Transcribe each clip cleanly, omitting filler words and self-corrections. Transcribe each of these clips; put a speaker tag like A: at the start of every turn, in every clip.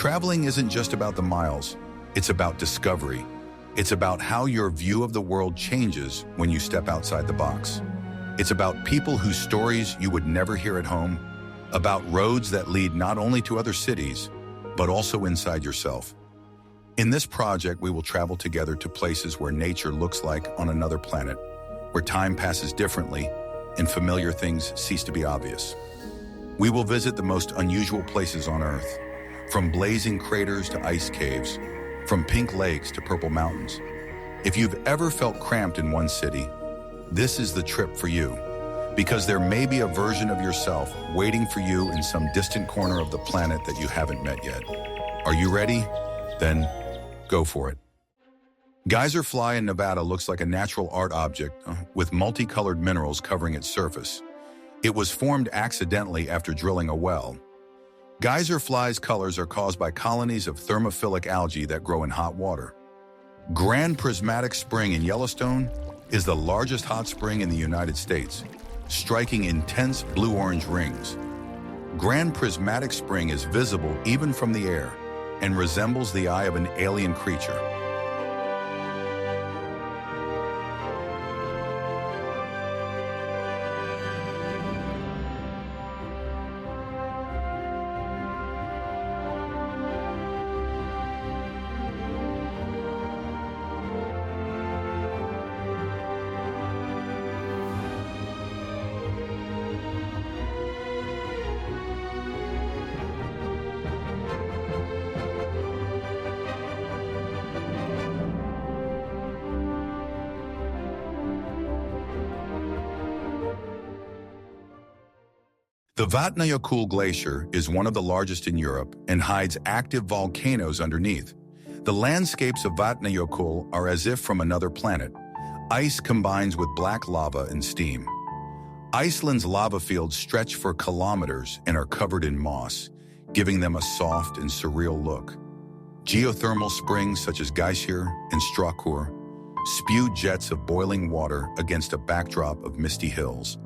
A: Traveling isn't just about the miles, it's about discovery. It's about how your view of the world changes when you step outside the box. It's about people whose stories you would never hear at home, about roads that lead not only to other cities, but also inside yourself. In this project, we will travel together to places where nature looks like on another planet, where time passes differently and familiar things cease to be obvious. We will visit the most unusual places on Earth, from blazing craters to ice caves, from pink lakes to purple mountains. If you've ever felt cramped in one city, this is the trip for you, because there may be a version of yourself waiting for you in some distant corner of the planet that you haven't met yet. Are you ready? Then go for it. Geyser Fly in Nevada looks like a natural art object with multicolored minerals covering its surface. It was formed accidentally after drilling a well. Geyser Fly's colors are caused by colonies of thermophilic algae that grow in hot water. Grand Prismatic Spring in Yellowstone is the largest hot spring in the United States, striking intense blue-orange rings. Grand Prismatic Spring is visible even from the air and resembles the eye of an alien creature. The Vatnajökull Glacier is one of the largest in Europe and hides active volcanoes underneath. The landscapes of Vatnajökull are as if from another planet. Ice combines with black lava and steam. Iceland's lava fields stretch for kilometers and are covered in moss, giving them a soft and surreal look. Geothermal springs such as Geysir and Strákur spew jets of boiling water against a backdrop of misty hills.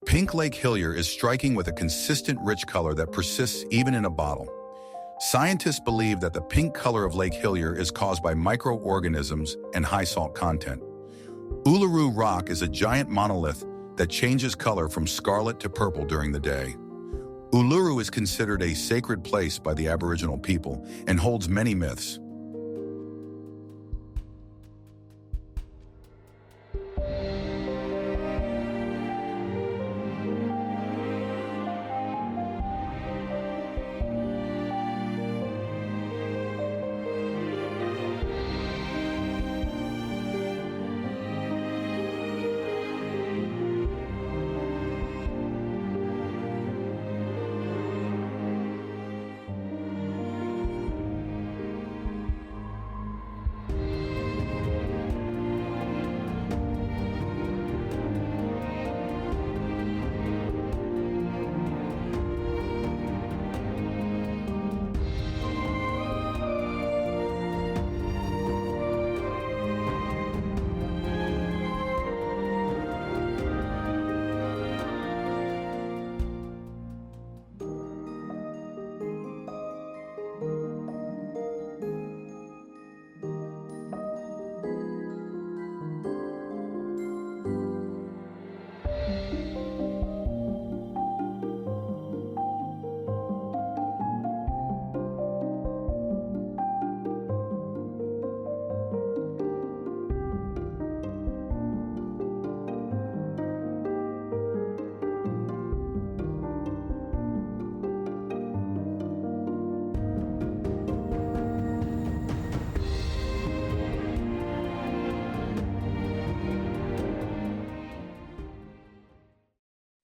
A: Pink Lake Hillier is striking with a consistent rich color that persists even in a bottle. Scientists believe that the pink color of Lake Hillier is caused by microorganisms and high salt content. Uluru Rock is a giant monolith that changes color from scarlet to purple during the day. Uluru is considered a sacred place by the Aboriginal people and holds many myths.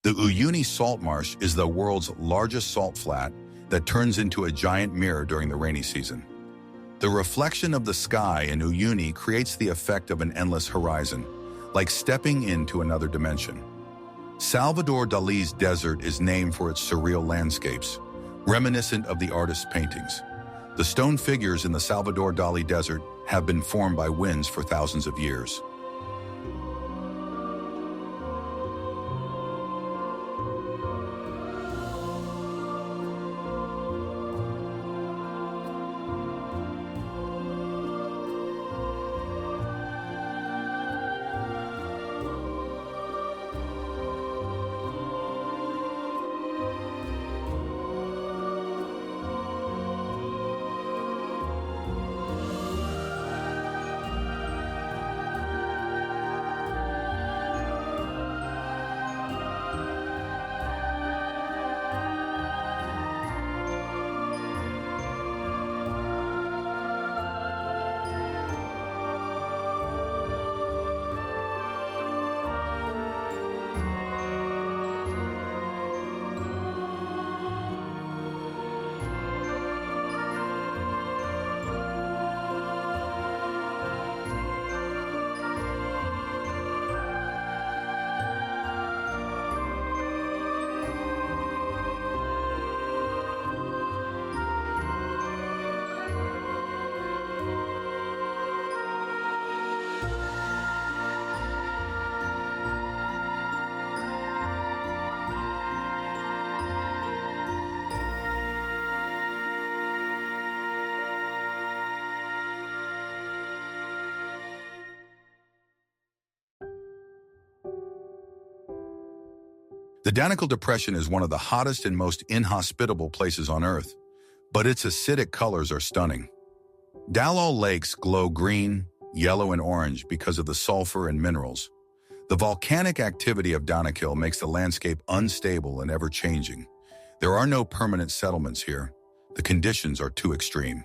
A: The Uyuni salt marsh is the world's largest salt flat that turns into a giant mirror during the rainy season. The reflection of the sky in Uyuni creates the effect of an endless horizon, like stepping into another dimension. Salvador Dali's desert is named for its surreal landscapes, reminiscent of the artist's paintings. The stone figures in the Salvador Dali desert have been formed by winds for thousands of years. The Danakil Depression is one of the hottest and most inhospitable places on Earth, but its acidic colors are stunning. Dalal lakes glow green, yellow, and orange because of the sulfur and minerals. The volcanic activity of Danakil makes the landscape unstable and ever-changing. There are no permanent settlements here. The conditions are too extreme.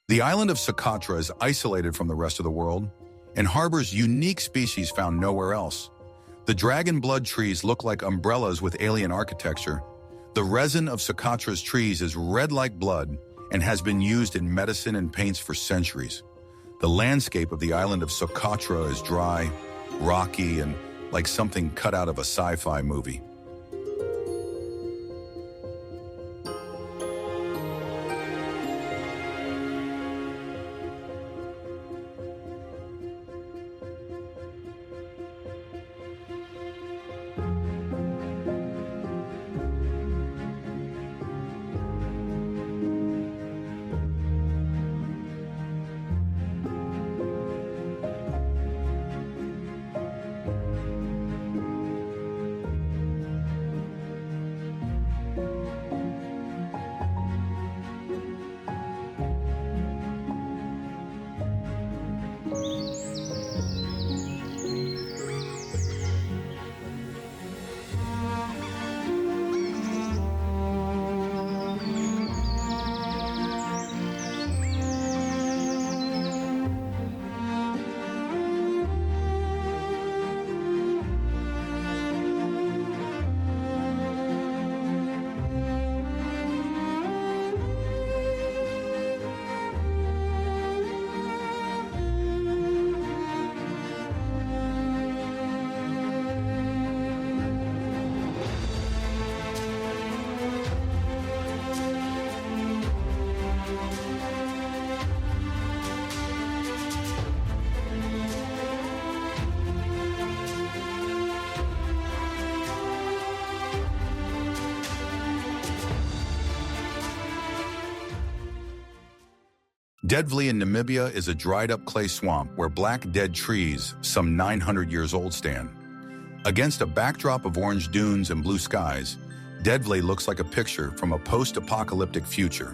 A: The island of Socotra is isolated from the rest of the world and harbors unique species found nowhere else. The dragon blood trees look like umbrellas with alien architecture. The resin of Socotra's trees is red like blood and has been used in medicine and paints for centuries. The landscape of the island of Socotra is dry, rocky, and like something cut out of a sci-fi movie. Deadvley in Namibia is a dried-up clay swamp where black dead trees, some 900 years old, stand. Against a backdrop of orange dunes and blue skies, Deadvley looks like a picture from a post-apocalyptic future.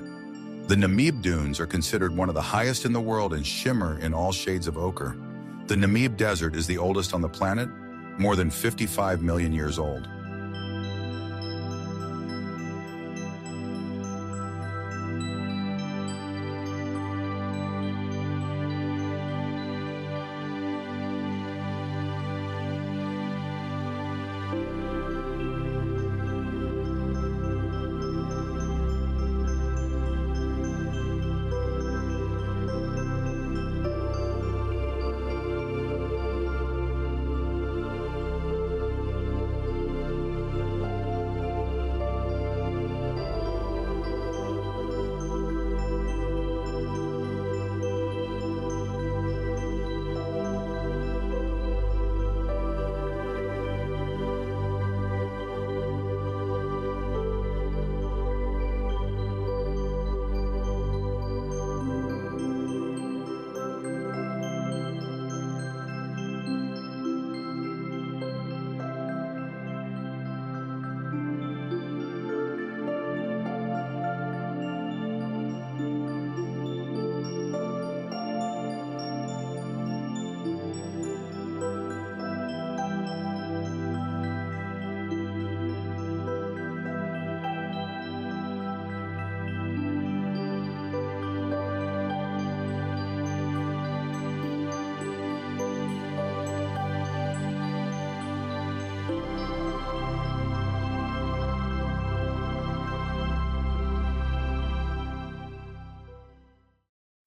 A: The Namib Dunes are considered one of the highest in the world and shimmer in all shades of ochre. The Namib Desert is the oldest on the planet, more than 55 million years old.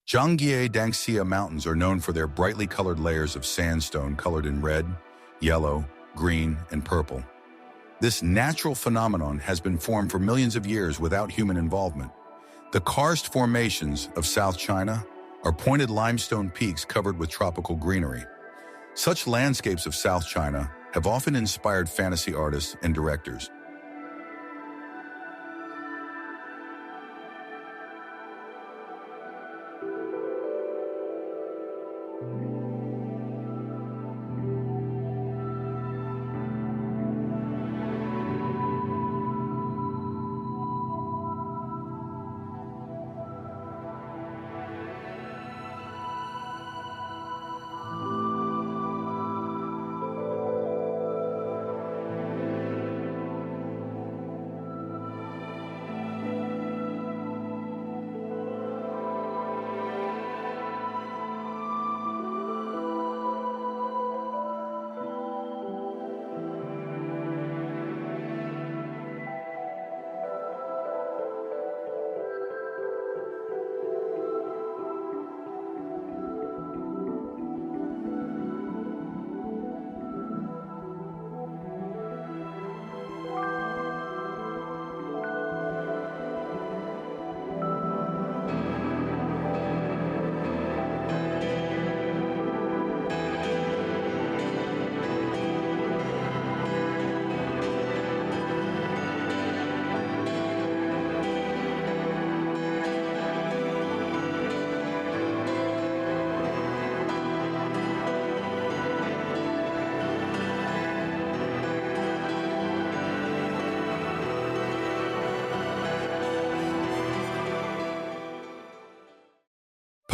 A: Zhangye Dangxia Mountains are known for their brightly colored layers of sandstone colored in red, yellow, green, and purple. This natural phenomenon has been formed for millions of years without human involvement. The karst formations of South China are pointed limestone peaks covered with tropical greenery. Such landscapes of South China have often inspired fantasy artists and directors.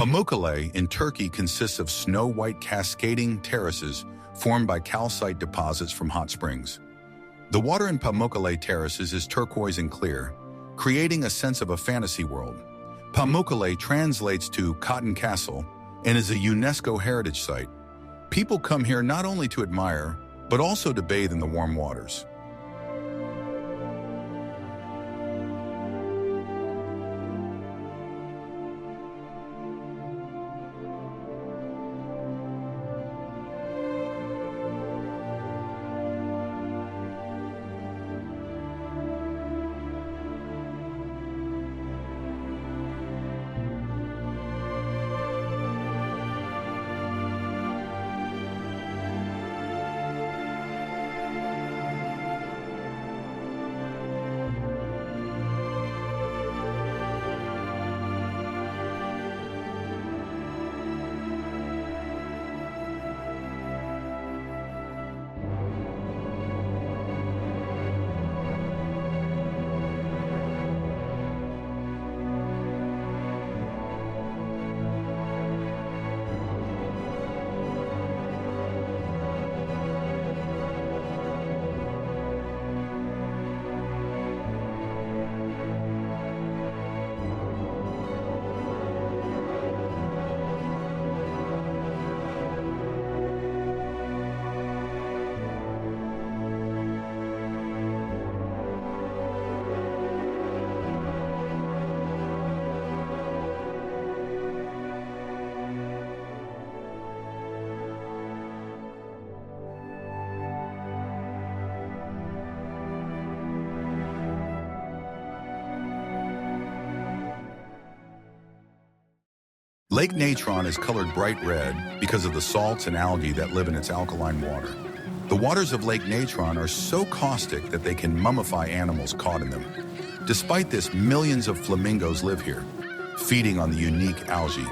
A: Pamukkale in Turkey consists of snow-white cascading terraces formed by calcite deposits from hot springs. The water in Pamukkale terraces is turquoise and clear, creating a sense of a fantasy world. Pamukkale translates to Cotton Castle and is a UNESCO heritage site. People come here not only to admire, but also to bathe in the warm waters. Lake Natron is colored bright red because of the salts and algae that live in its alkaline water. The waters of Lake Natron are so caustic that they can mummify animals caught in them. Despite this, millions of flamingos live here, feeding on the unique algae.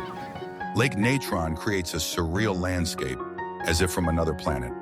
A: Lake Natron creates a surreal landscape, as if from another planet.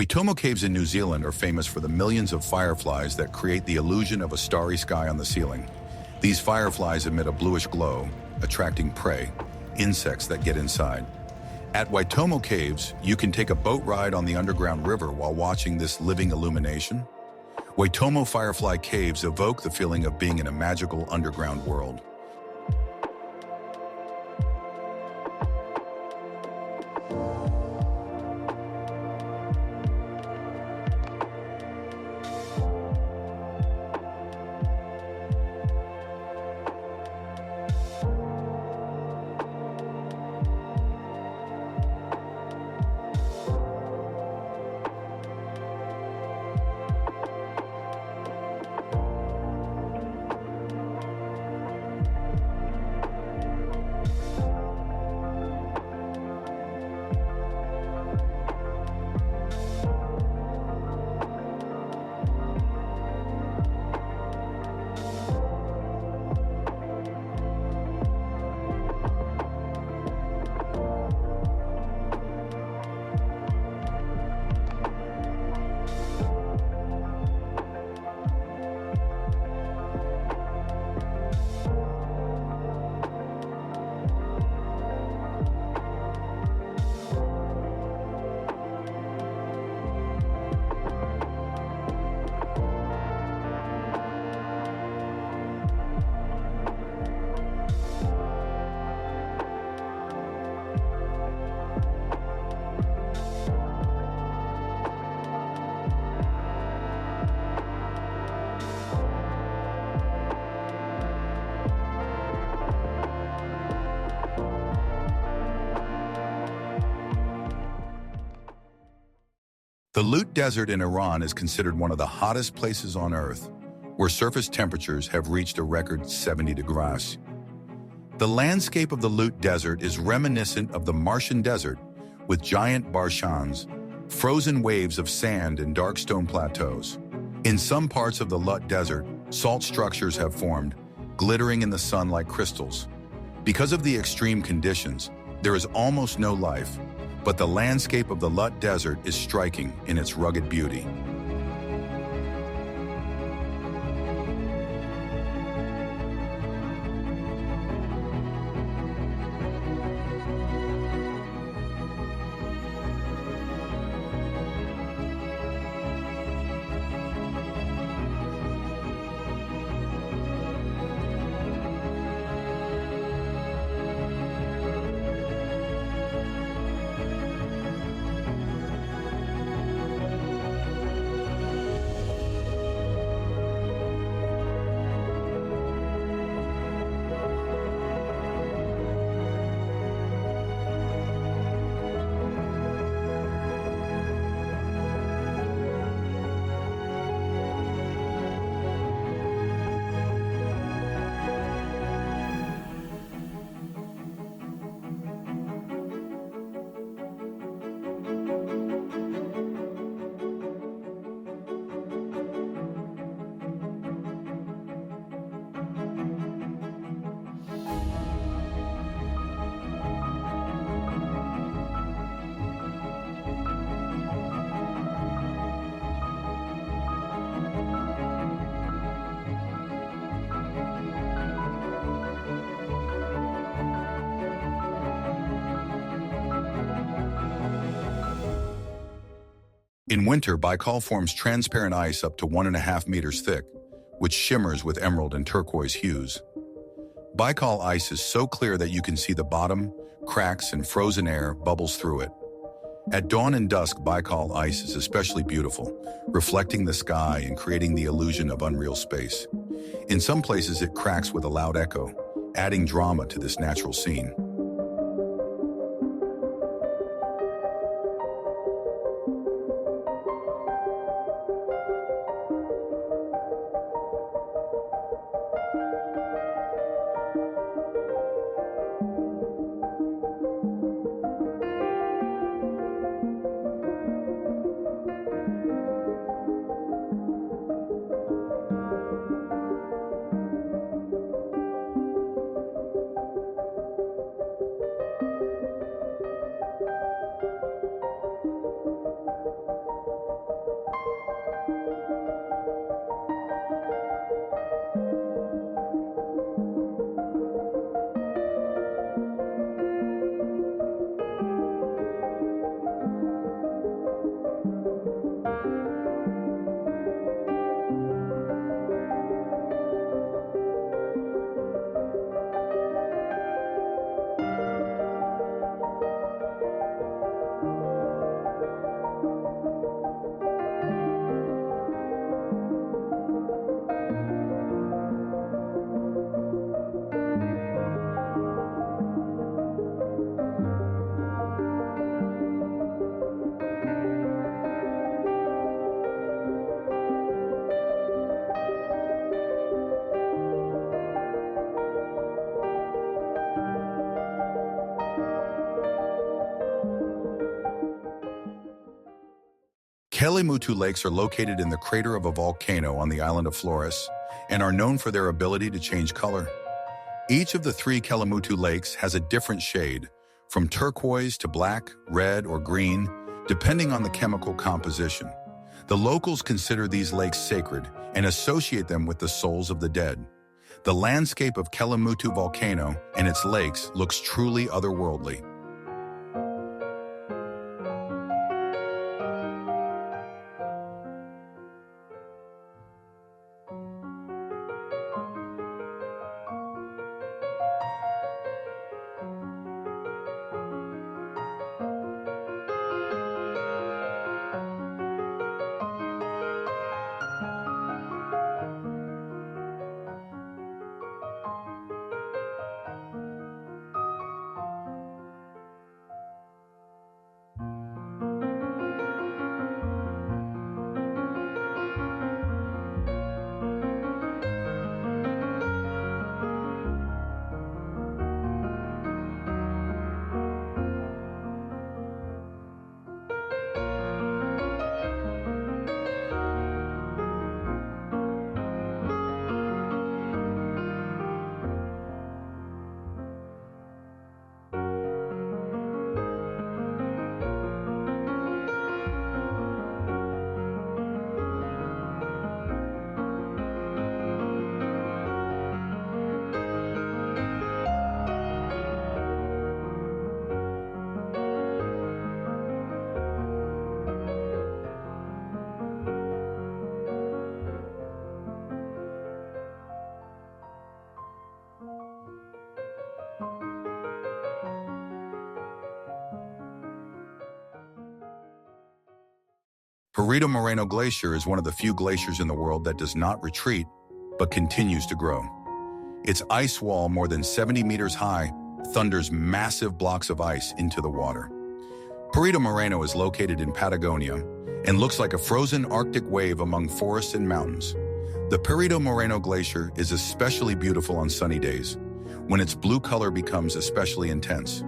A: Waitomo Caves in New Zealand are famous for the millions of fireflies that create the illusion of a starry sky on the ceiling. These fireflies emit a bluish glow, attracting prey, insects that get inside. At Waitomo Caves, you can take a boat ride on the underground river while watching this living illumination. Waitomo Firefly Caves evoke the feeling of being in a magical underground world. The Lut Desert in Iran is considered one of the hottest places on Earth, where surface temperatures have reached a record 70 degrees. The landscape of the Lut Desert is reminiscent of the Martian desert, with giant barshans, frozen waves of sand and dark stone plateaus. In some parts of the Lut Desert, salt structures have formed, glittering in the sun like crystals. Because of the extreme conditions, there is almost no life, but the landscape of the Lut Desert is striking in its rugged beauty. In winter, Baikal forms transparent ice up to 1.5 meters thick, which shimmers with emerald and turquoise hues. Baikal ice is so clear that you can see the bottom, cracks, and frozen air bubbles through it. At dawn and dusk, Baikal ice is especially beautiful, reflecting the sky and creating the illusion of unreal space. In some places, it cracks with a loud echo, adding drama to this natural scene. Kelimutu lakes are located in the crater of a volcano on the island of Flores and are known for their ability to change color. Each of the three Kelimutu lakes has a different shade, from turquoise to black, red, or green, depending on the chemical composition. The locals consider these lakes sacred and associate them with the souls of the dead. The landscape of Kelimutu volcano and its lakes looks truly otherworldly. Perito Moreno Glacier is one of the few glaciers in the world that does not retreat, but continues to grow. Its ice wall, more than 70 meters high, thunders massive blocks of ice into the water. Perito Moreno is located in Patagonia and looks like a frozen Arctic wave among forests and mountains. The Perito Moreno Glacier is especially beautiful on sunny days, when its blue color becomes especially intense.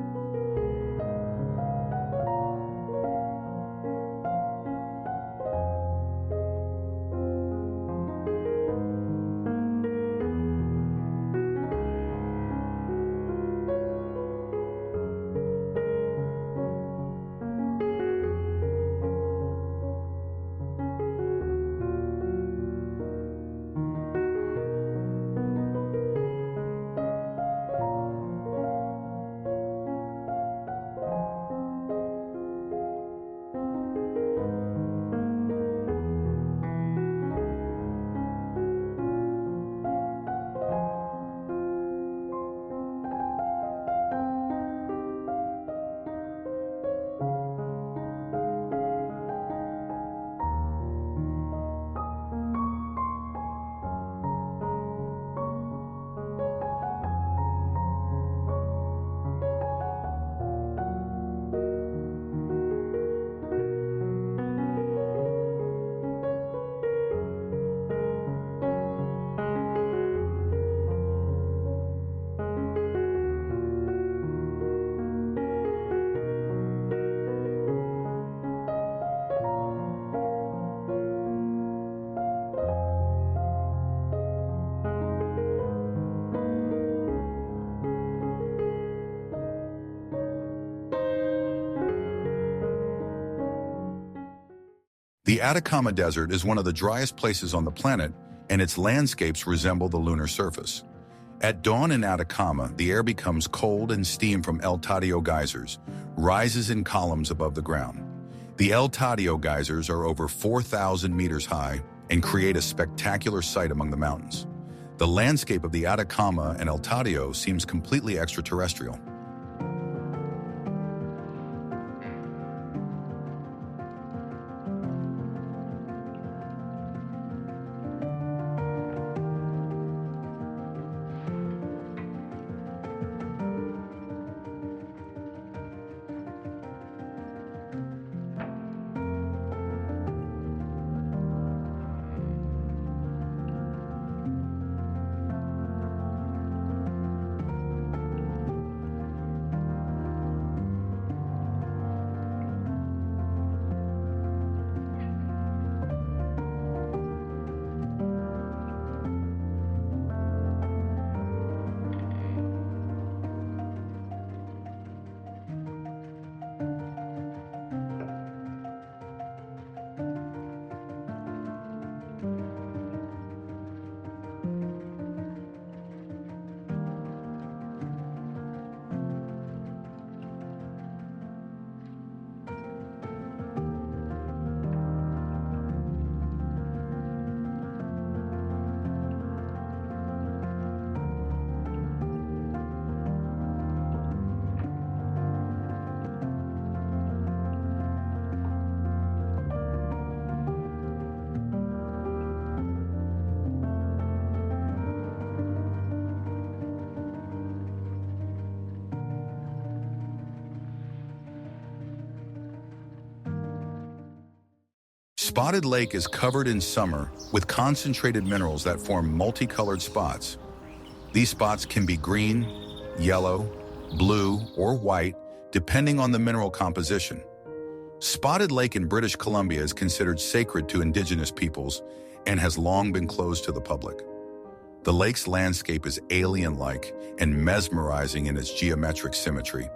A: The Atacama Desert is one of the driest places on the planet, and its landscapes resemble the lunar surface. At dawn in Atacama, the air becomes cold and steam from El Tadio geysers rises in columns above the ground. The El Tadio geysers are over 4,000 meters high and create a spectacular sight among the mountains. The landscape of the Atacama and El Tadio seems completely extraterrestrial. Spotted Lake is covered in summer with concentrated minerals that form multicolored spots. These spots can be green, yellow, blue, or white, depending on the mineral composition. Spotted Lake in British Columbia is considered sacred to indigenous peoples and has long been closed to the public. The lake's landscape is alien-like and mesmerizing in its geometric symmetry.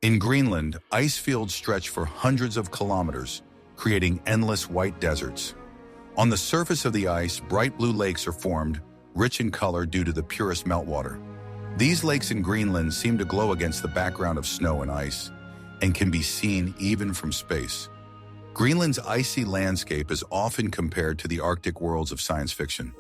A: In Greenland, ice fields stretch for hundreds of kilometers, creating endless white deserts. On the surface of the ice, bright blue lakes are formed, rich in color due to the purest meltwater. These lakes in Greenland seem to glow against the background of snow and ice, and can be seen even from space. Greenland's icy landscape is often compared to the Arctic worlds of science fiction.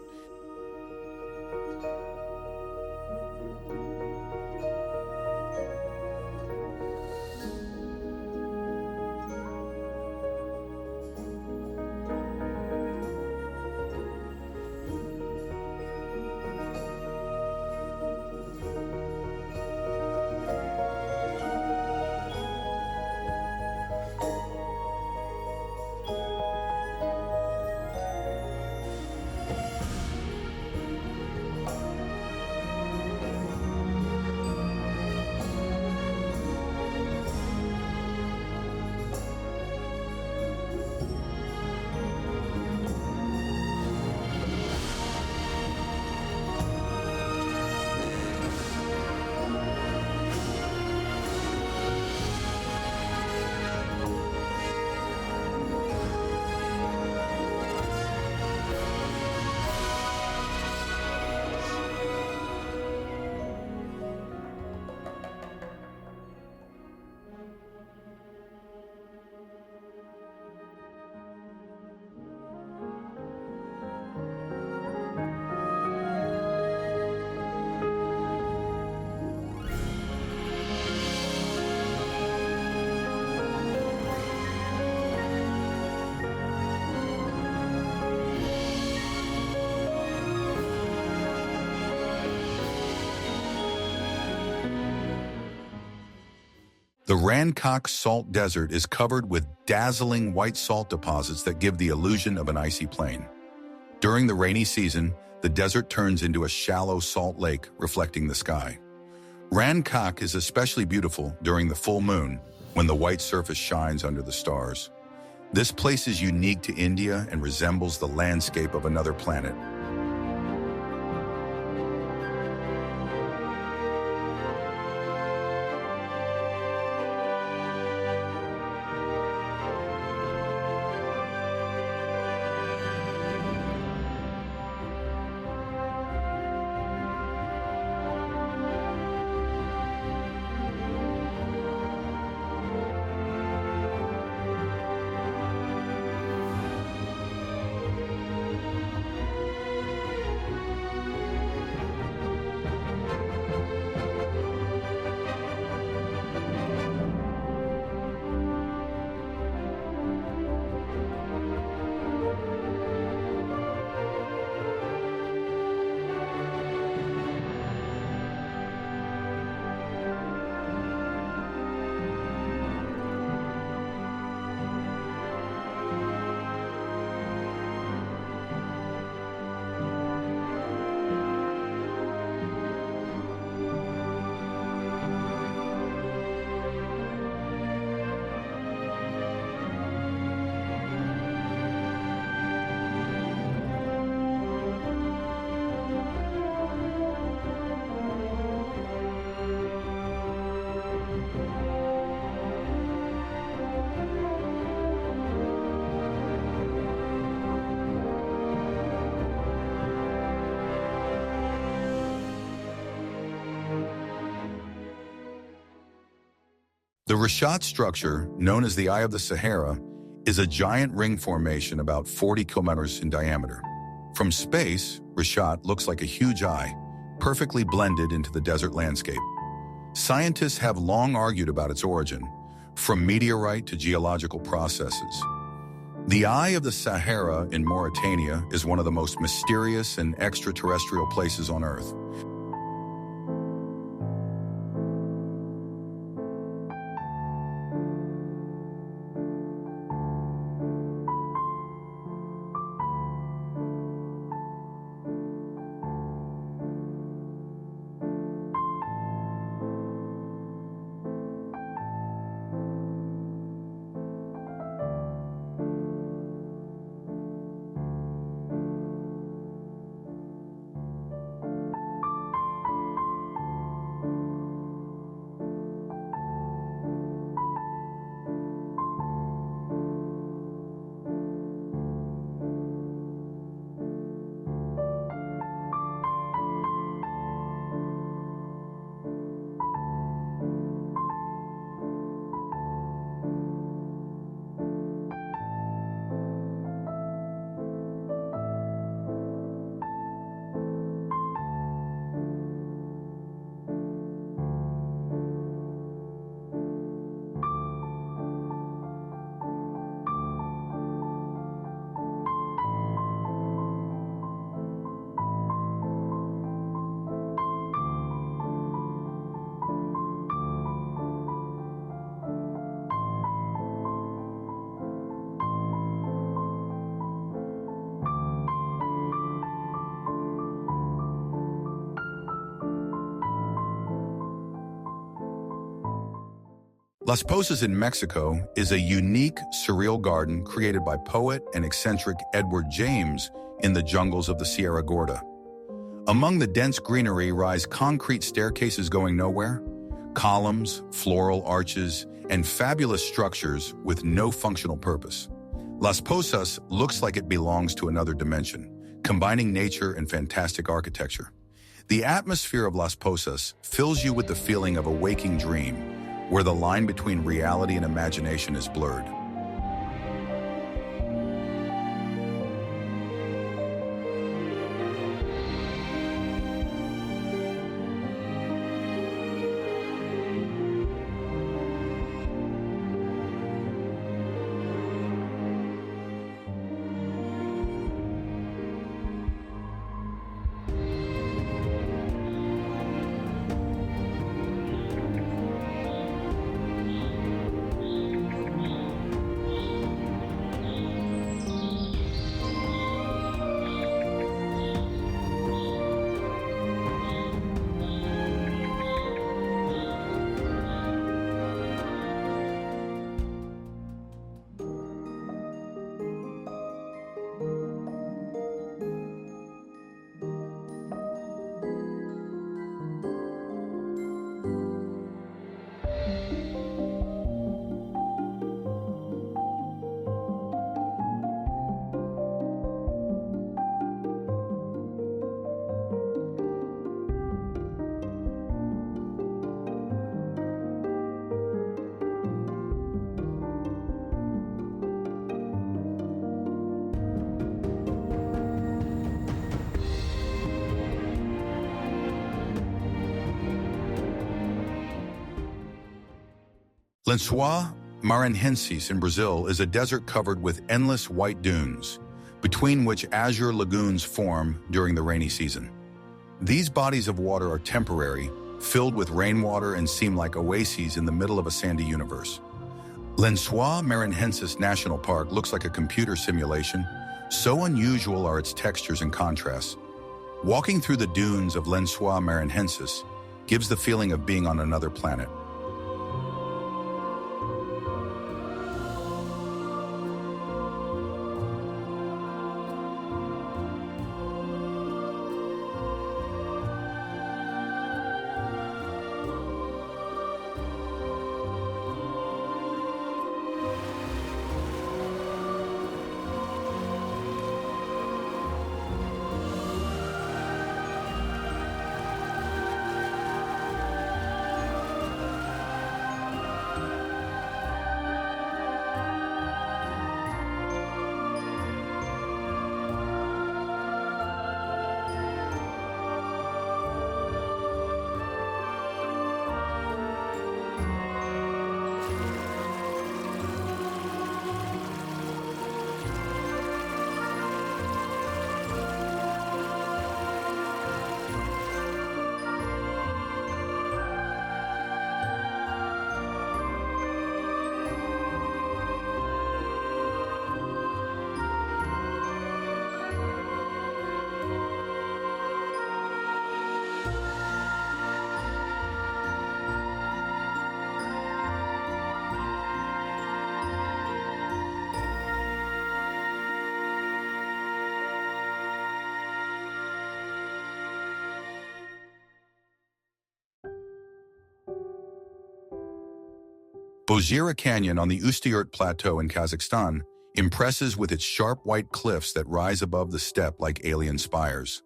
A: The Rankok Salt Desert is covered with dazzling white salt deposits that give the illusion of an icy plain. During the rainy season, the desert turns into a shallow salt lake reflecting the sky. Rankok is especially beautiful during the full moon, when the white surface shines under the stars. This place is unique to India and resembles the landscape of another planet. The Reshat structure, known as the Eye of the Sahara, is a giant ring formation about 40 kilometers in diameter. From space, Reshat looks like a huge eye, perfectly blended into the desert landscape. Scientists have long argued about its origin, from meteorite to geological processes. The Eye of the Sahara in Mauritania is one of the most mysterious and extraterrestrial places on Earth. Las Posas in Mexico is a unique, surreal garden created by poet and eccentric Edward James in the jungles of the Sierra Gorda. Among the dense greenery rise concrete staircases going nowhere, columns, floral arches, and fabulous structures with no functional purpose. Las Posas looks like it belongs to another dimension, combining nature and fantastic architecture. The atmosphere of Las Posas fills you with the feeling of a waking dream, where the line between reality and imagination is blurred. Lençóis Maranhenses in Brazil is a desert covered with endless white dunes, between which azure lagoons form during the rainy season. These bodies of water are temporary, filled with rainwater and seem like oases in the middle of a sandy universe. Lençóis Maranhenses National Park looks like a computer simulation, so unusual are its textures and contrasts. Walking through the dunes of Lençóis Maranhenses gives the feeling of being on another planet. Bozhira Canyon on the Ustiyurt Plateau in Kazakhstan impresses with its sharp white cliffs that rise above the steppe like alien spires.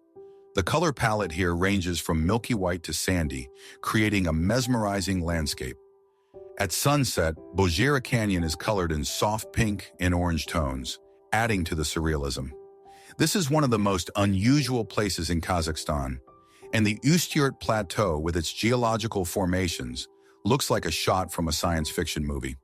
A: The color palette here ranges from milky white to sandy, creating a mesmerizing landscape. At sunset, Bozhira Canyon is colored in soft pink and orange tones, adding to the surrealism. This is one of the most unusual places in Kazakhstan, and the Ustiyurt Plateau with its geological formations looks like a shot from a science fiction movie.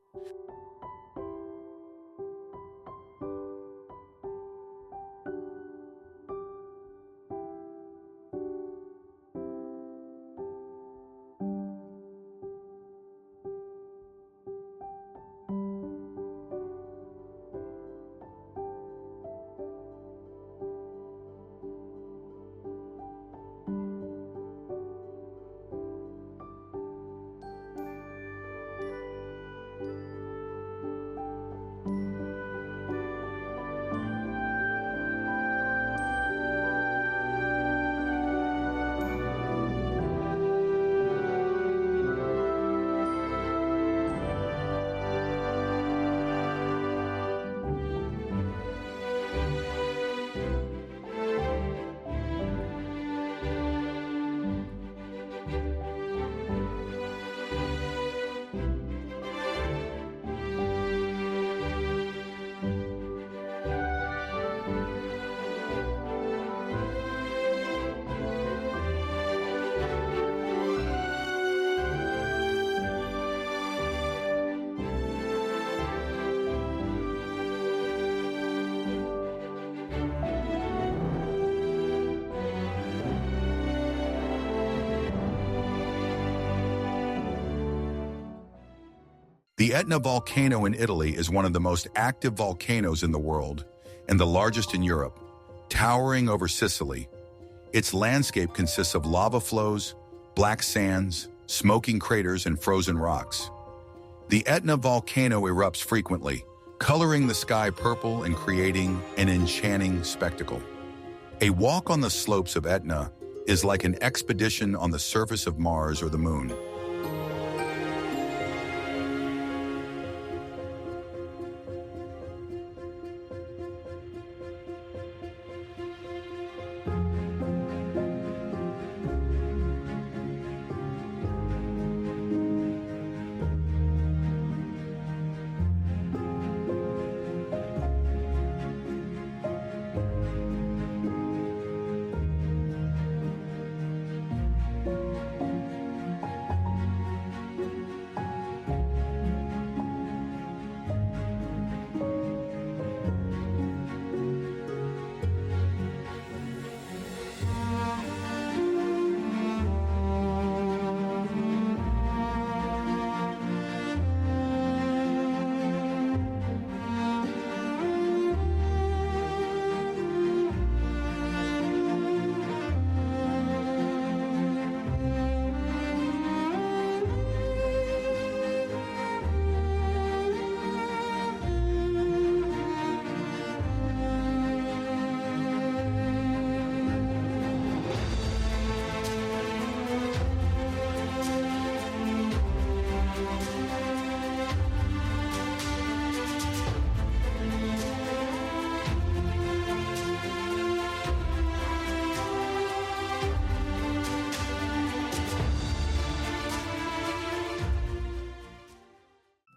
A: The Etna volcano in Italy is one of the most active volcanoes in the world and the largest in Europe, towering over Sicily. Its landscape consists of lava flows, black sands, smoking craters, and frozen rocks. The Etna volcano erupts frequently, coloring the sky purple and creating an enchanting spectacle. A walk on the slopes of Etna is like an expedition on the surface of Mars or the Moon.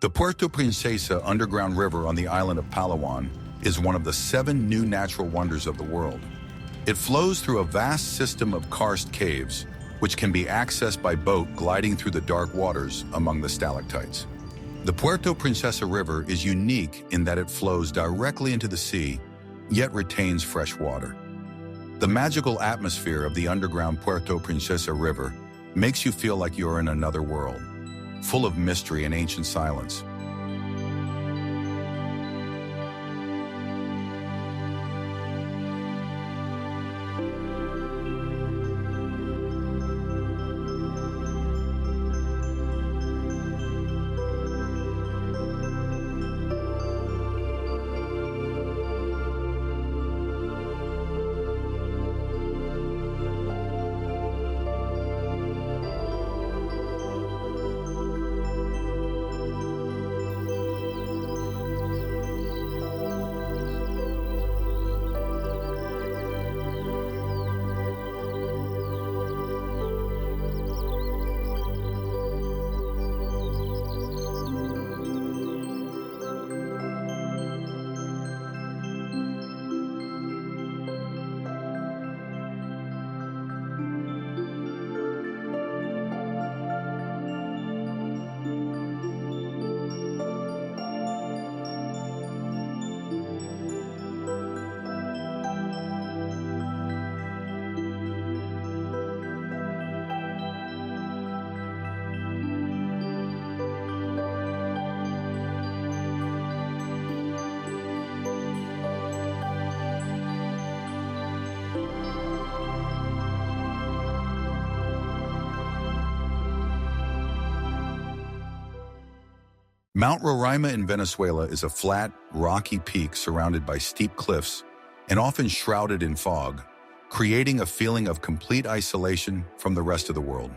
A: The Puerto Princesa underground river on the island of Palawan is one of the 7 new natural wonders of the world. It flows through a vast system of karst caves, which can be accessed by boat gliding through the dark waters among the stalactites. The Puerto Princesa River is unique in that it flows directly into the sea, yet retains fresh water. The magical atmosphere of the underground Puerto Princesa River makes you feel like you're in another world, full of mystery and ancient silence. Mount Roraima in Venezuela is a flat, rocky peak surrounded by steep cliffs and often shrouded in fog, creating a feeling of complete isolation from the rest of the world.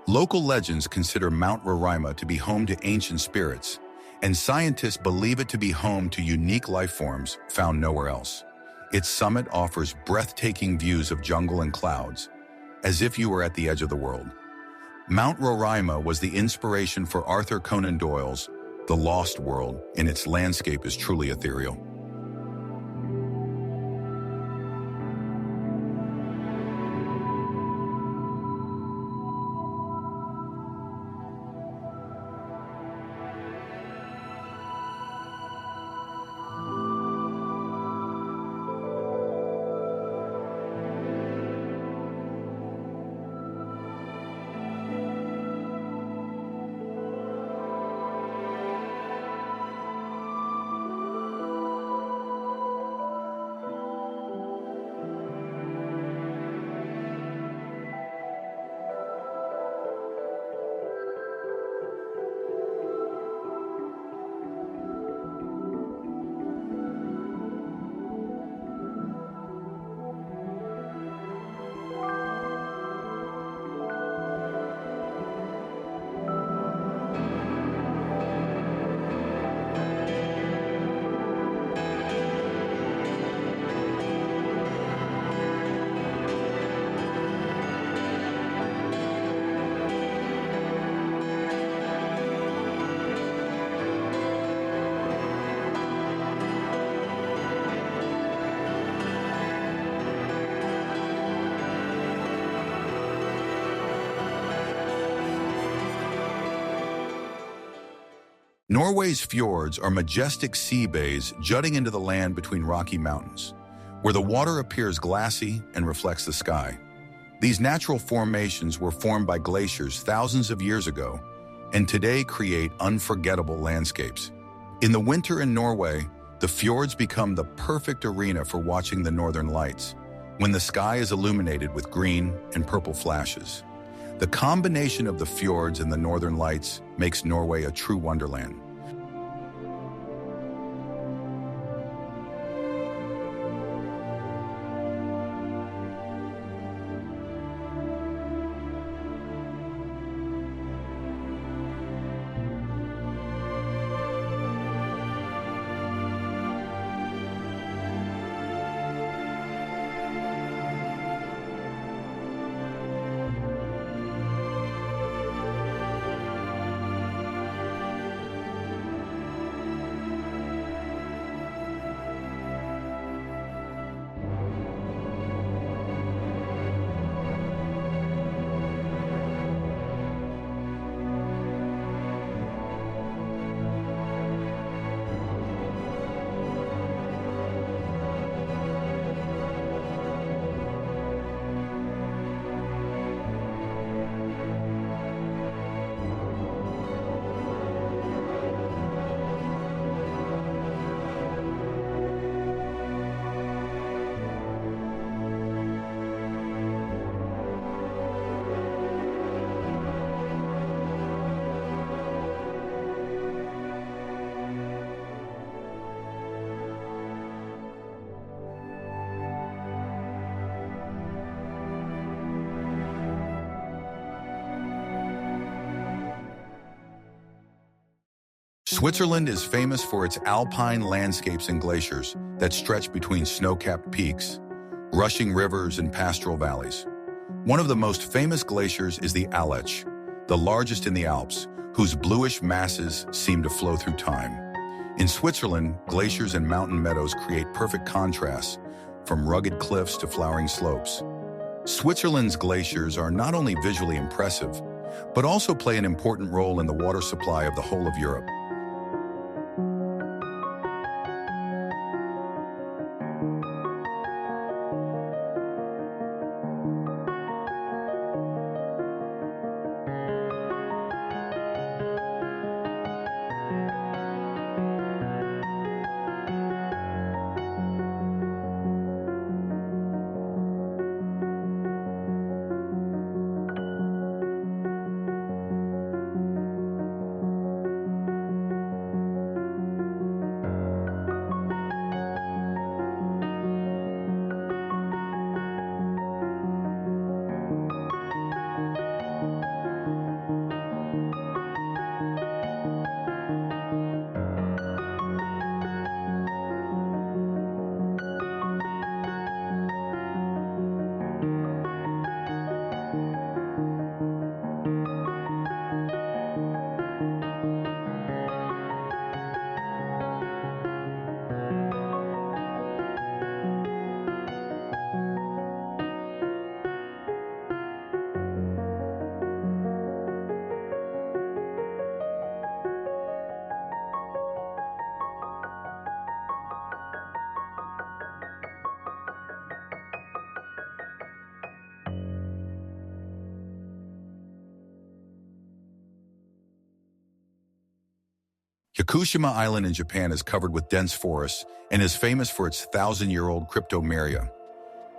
A: Local legends consider Mount Roraima to be home to ancient spirits, and scientists believe it to be home to unique life forms found nowhere else. Its summit offers breathtaking views of jungle and clouds, as if you were at the edge of the world. Mount Roraima was the inspiration for Arthur Conan Doyle's The Lost World, and its landscape is truly ethereal. Norway's fjords are majestic sea bays jutting into the land between rocky mountains, where the water appears glassy and reflects the sky. These natural formations were formed by glaciers thousands of years ago, and today create unforgettable landscapes. In the winter in Norway, the fjords become the perfect arena for watching the northern lights, when the sky is illuminated with green and purple flashes. The combination of the fjords and the northern lights makes Norway a true wonderland. Switzerland is famous for its alpine landscapes and glaciers that stretch between snow-capped peaks, rushing rivers, and pastoral valleys. One of the most famous glaciers is the Aletsch, the largest in the Alps, whose bluish masses seem to flow through time. In Switzerland, glaciers and mountain meadows create perfect contrasts, from rugged cliffs to flowering slopes. Switzerland's glaciers are not only visually impressive, but also play an important role in the water supply of the whole of Europe. Yakushima Island in Japan is covered with dense forests and is famous for its 1,000-year-old cryptomeria.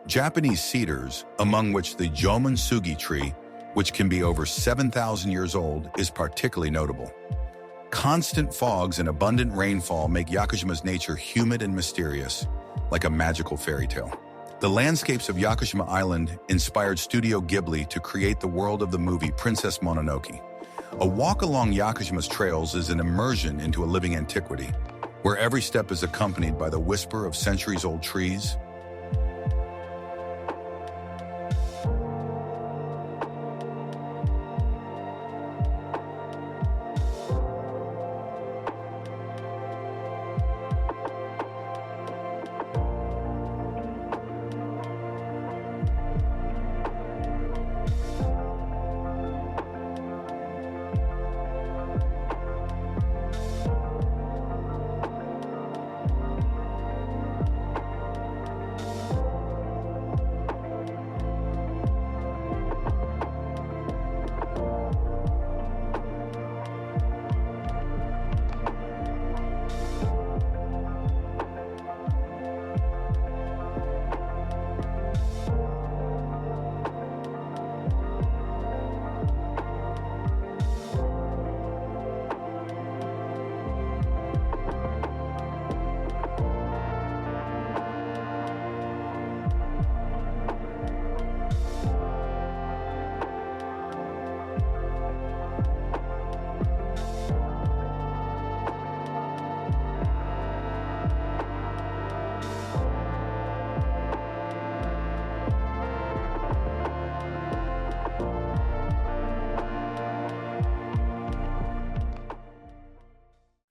A: Japanese cedars, among which the Jomonsugi tree, which can be over 7,000 years old, is particularly notable. Constant fogs and abundant rainfall make Yakushima's nature humid and mysterious, like a magical fairy tale. The landscapes of Yakushima Island inspired Studio Ghibli to create the world of the movie Princess Mononoke. A walk along Yakushima's trails is an immersion into a living antiquity, where every step is accompanied by the whisper of centuries-old trees.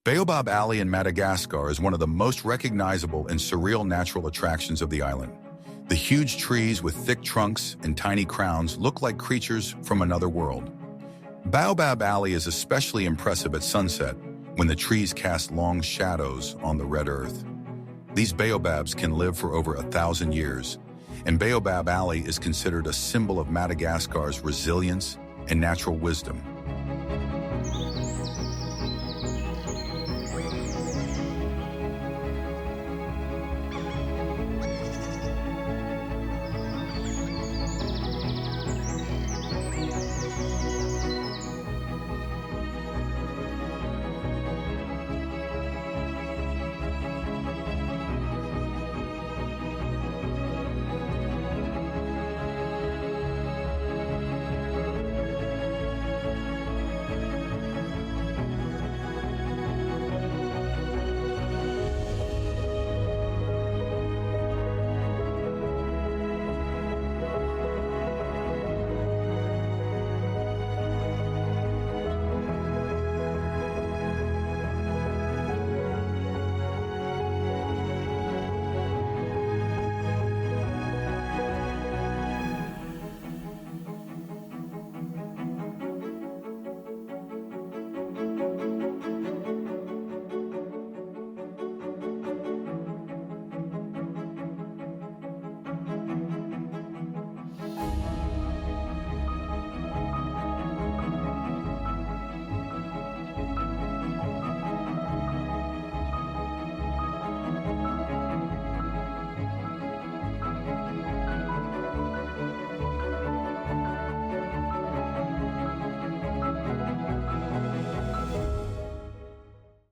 A: Baobab Alley in Madagascar is one of the most recognizable and surreal natural attractions of the island. The huge trees with thick trunks and tiny crowns look like creatures from another world. Baobab Alley is especially impressive at sunset, when the trees cast long shadows on the red earth. These baobabs can live for over 1,000 years, and Baobab Alley is considered a symbol of Madagascar's resilience and natural wisdom.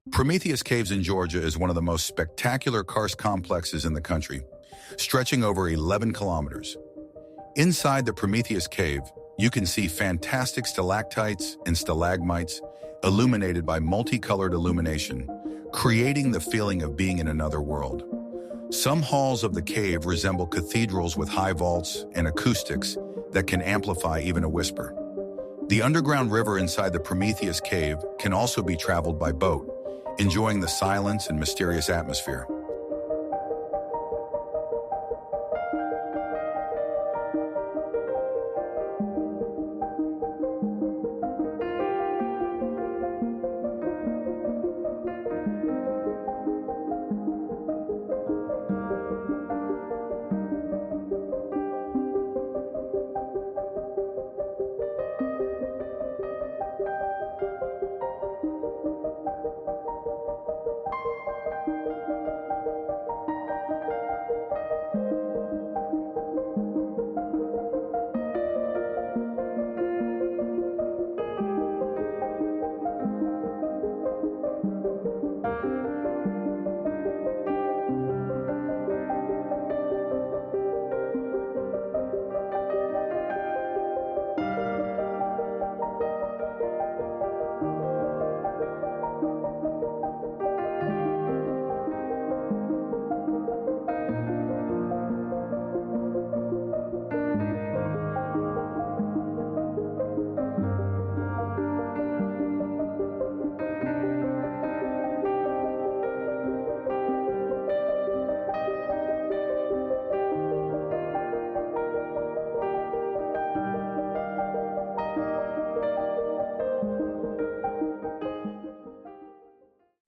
A: Prometheus Caves in Georgia is one of the most spectacular karst complexes in the country, stretching over 11 kilometers. Inside the Prometheus Cave, you can see fantastic stalactites and stalagmites illuminated by multicolored illumination, creating the feeling of being in another world. Some halls of the cave resemble cathedrals with high vaults and acoustics that can amplify even a whisper. The underground river inside the Prometheus Cave can also be traveled by boat, enjoying the silence and mysterious atmosphere.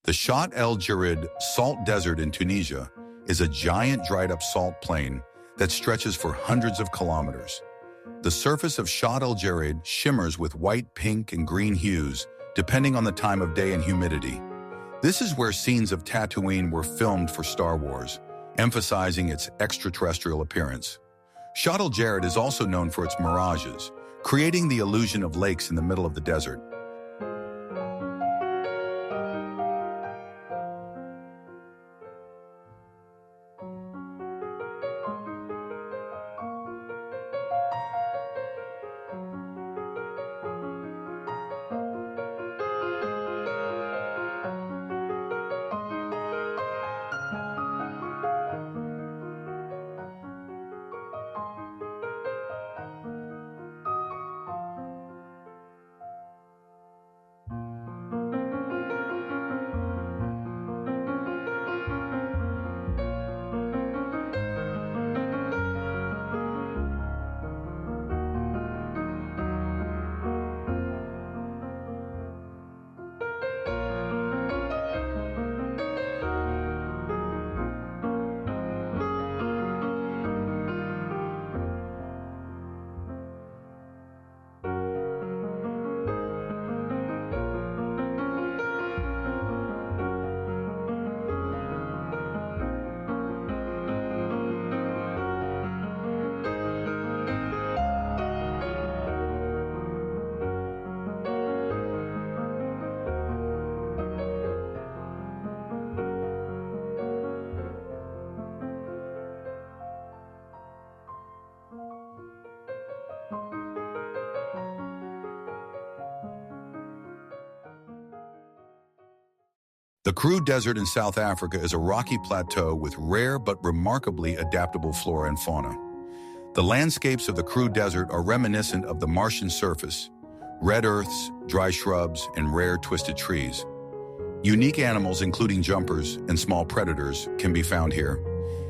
A: The Shat El Djerid Salt Desert in Tunisia is a giant dried-up salt plain that stretches for hundreds of kilometers. The surface of Shat El Djerid shimmers with white, pink, and green hues, depending on the time of day and humidity. This is where scenes of Tatooine were filmed for Star Wars, emphasizing its extraterrestrial appearance. Shat El Djerid is also known for its mirages, creating the illusion of lakes in the middle of the desert. The Karoo Desert in South Africa is a rocky plateau with rare but remarkably adaptable flora and fauna. The landscapes of the Karoo Desert are reminiscent of the Martian surface: red earths, dry shrubs, and rare twisted trees. Unique animals, including jumpers and small predators, can be found here.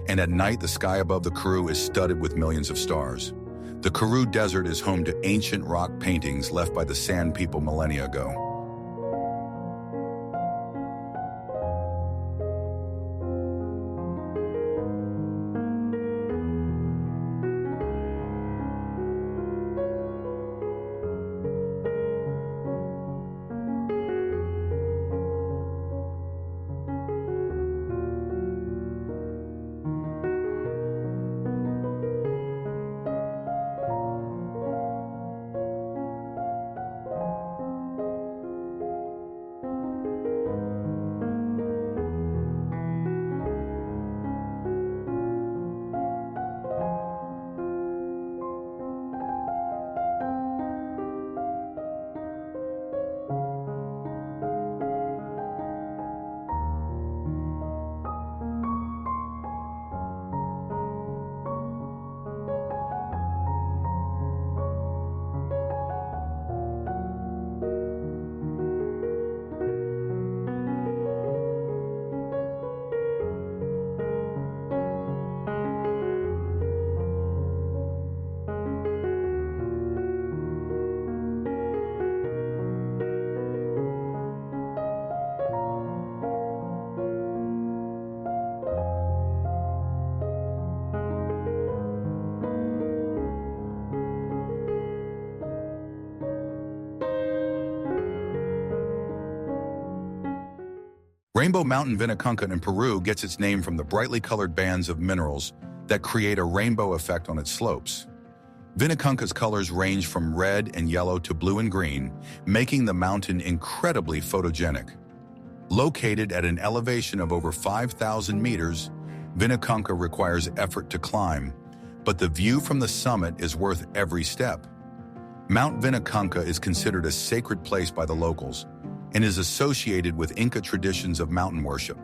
A: And at night, the sky above the Karoo is studded with millions of stars. The Karoo Desert is home to ancient rock paintings left by the Sand people millennia ago. Rainbow Mountain Vinicunca in Peru gets its name from the brightly colored bands of minerals that create a rainbow effect on its slopes. Vinicunca's colors range from red and yellow to blue and green, making the mountain incredibly photogenic. Located at an elevation of over 5,000 meters, Vinicunca requires effort to climb, but the view from the summit is worth every step. Mount Vinicunca is considered a sacred place by the locals and is associated with Inca traditions of mountain worship.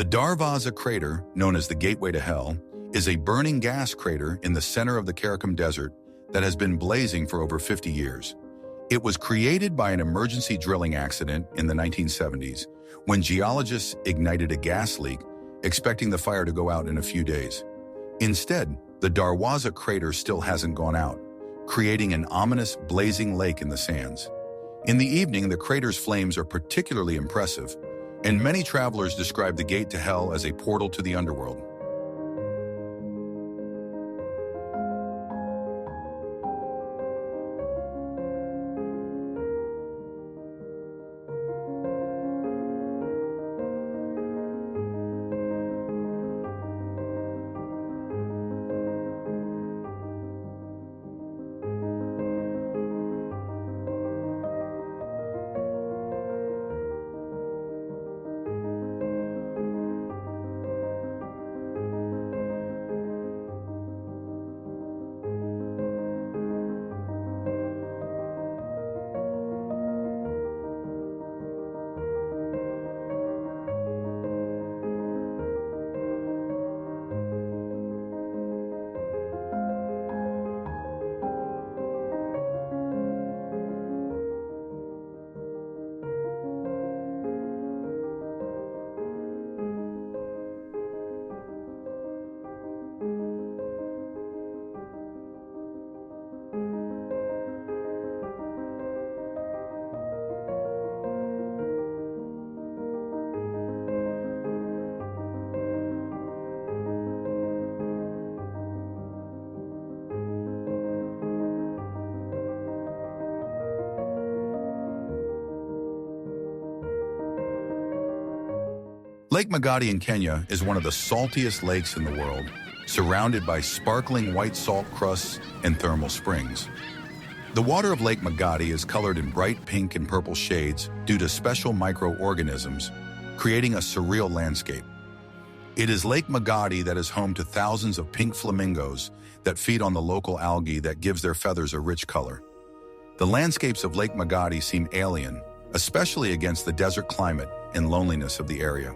A: The Darvaza crater, known as the Gateway to Hell, is a burning gas crater in the center of the Karakum Desert that has been blazing for over 50 years. It was created by an emergency drilling accident in the 1970s when geologists ignited a gas leak, expecting the fire to go out in a few days. Instead, the Darvaza crater still hasn't gone out, creating an ominous blazing lake in the sands. In the evening, the crater's flames are particularly impressive, and many travelers describe the gate to hell as a portal to the underworld. Lake Magadi in Kenya is one of the saltiest lakes in the world, surrounded by sparkling white salt crusts and thermal springs. The water of Lake Magadi is colored in bright pink and purple shades due to special microorganisms, creating a surreal landscape. It is Lake Magadi that is home to thousands of pink flamingos that feed on the local algae that gives their feathers a rich color. The landscapes of Lake Magadi seem alien, especially against the desert climate and loneliness of the area.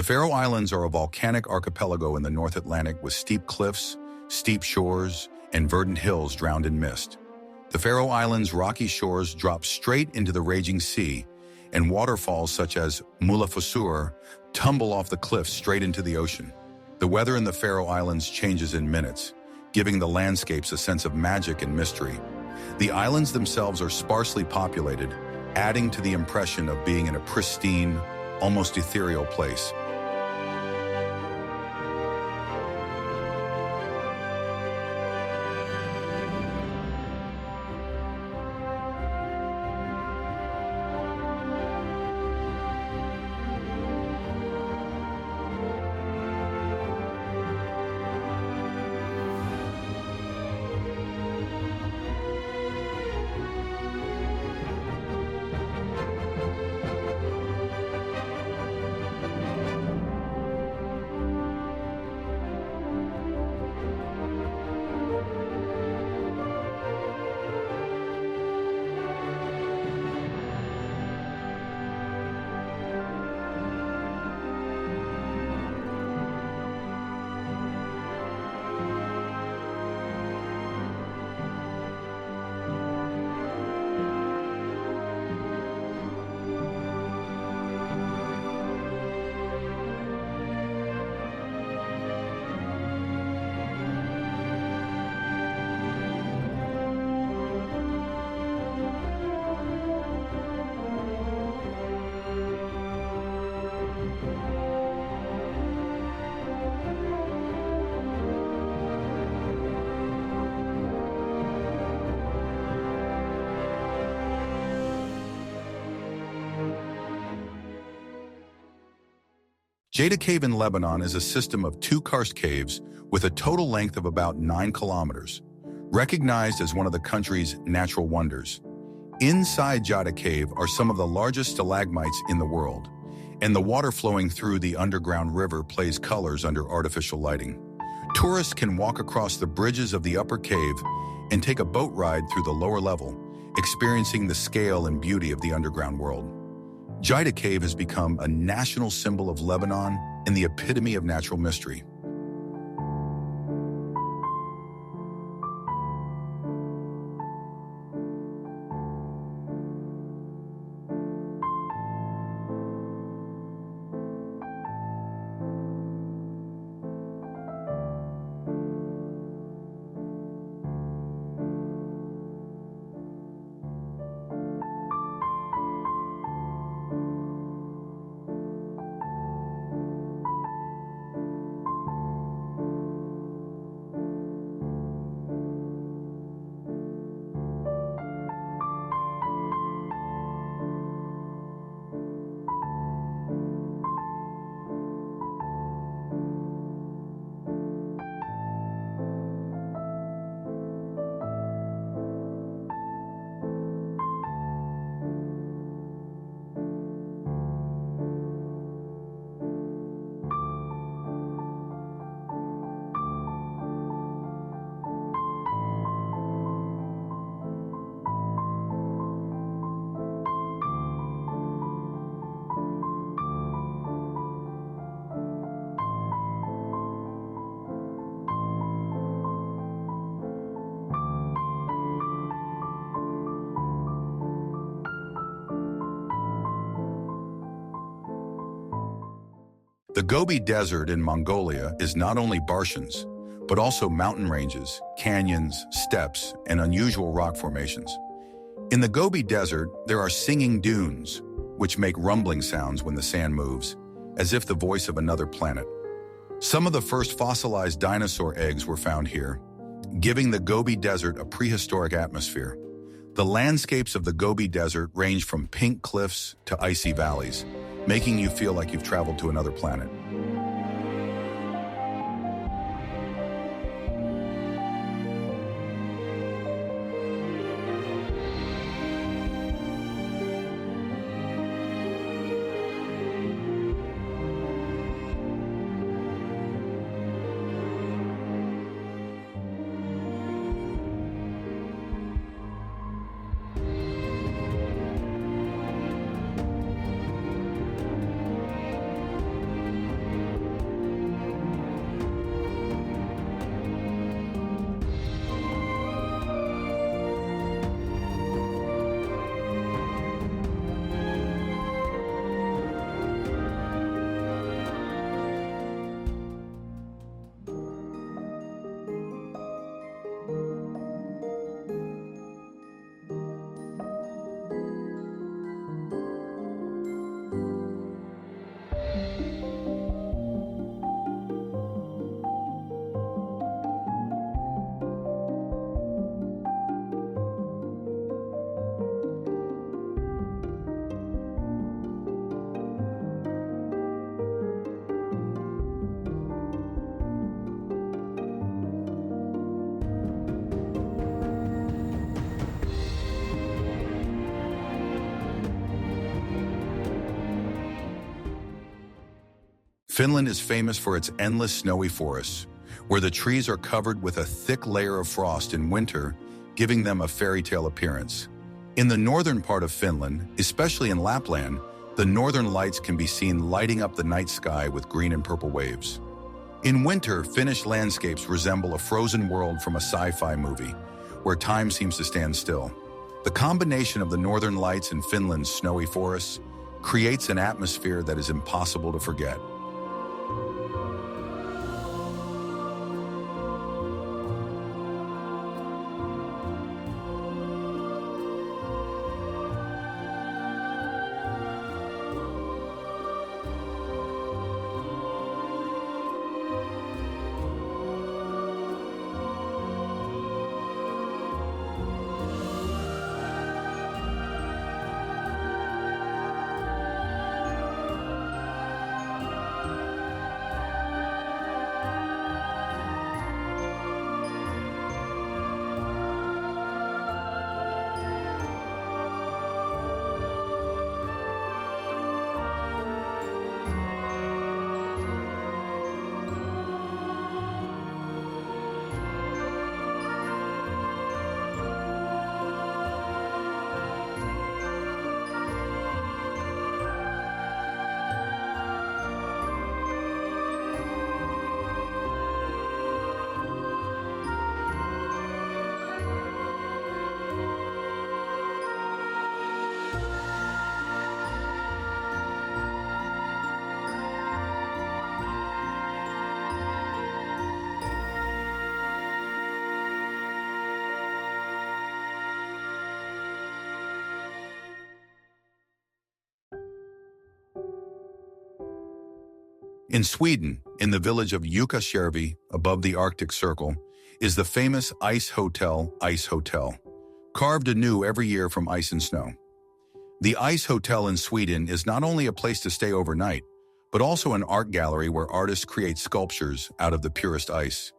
A: The Faroe Islands are a volcanic archipelago in the North Atlantic with steep cliffs, steep shores, and verdant hills drowned in mist. The Faroe Islands' rocky shores drop straight into the raging sea, and waterfalls such as Múlafossur tumble off the cliffs straight into the ocean. The weather in the Faroe Islands changes in minutes, giving the landscapes a sense of magic and mystery. The islands themselves are sparsely populated, adding to the impression of being in a pristine, almost ethereal place. Jada Cave in Lebanon is a system of 2 karst caves with a total length of about 9 kilometers, recognized as one of the country's natural wonders. Inside Jada Cave are some of the largest stalagmites in the world, and the water flowing through the underground river plays colors under artificial lighting. Tourists can walk across the bridges of the upper cave and take a boat ride through the lower level, experiencing the scale and beauty of the underground world. Jada Cave has become a national symbol of Lebanon and the epitome of natural mystery. The Gobi Desert in Mongolia is not only Barshan's, but also mountain ranges, canyons, steppes, and unusual rock formations. In the Gobi Desert, there are singing dunes, which make rumbling sounds when the sand moves, as if the voice of another planet. Some of the first fossilized dinosaur eggs were found here, giving the Gobi Desert a prehistoric atmosphere. The landscapes of the Gobi Desert range from pink cliffs to icy valleys, making you feel like you've traveled to another planet. Finland is famous for its endless snowy forests, where the trees are covered with a thick layer of frost in winter, giving them a fairy tale appearance. In the northern part of Finland, especially in Lapland, the northern lights can be seen lighting up the night sky with green and purple waves. In winter, Finnish landscapes resemble a frozen world from a sci-fi movie, where time seems to stand still. The combination of the northern lights and Finland's snowy forests creates an atmosphere that is impossible to forget. In Sweden, in the village of Jukkasjärvi, above the Arctic Circle, is the famous Ice Hotel, carved anew every year from ice and snow. The Ice Hotel in Sweden is not only a place to stay overnight, but also an art gallery where artists create sculptures out of the purest ice.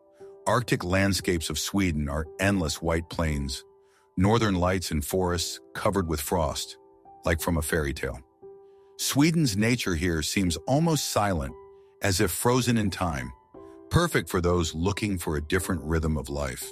A: Arctic landscapes of Sweden are endless white plains, northern lights and forests covered with frost, like from a fairy tale. Sweden's nature here seems almost silent, as if frozen in time, perfect for those looking for a different rhythm of life.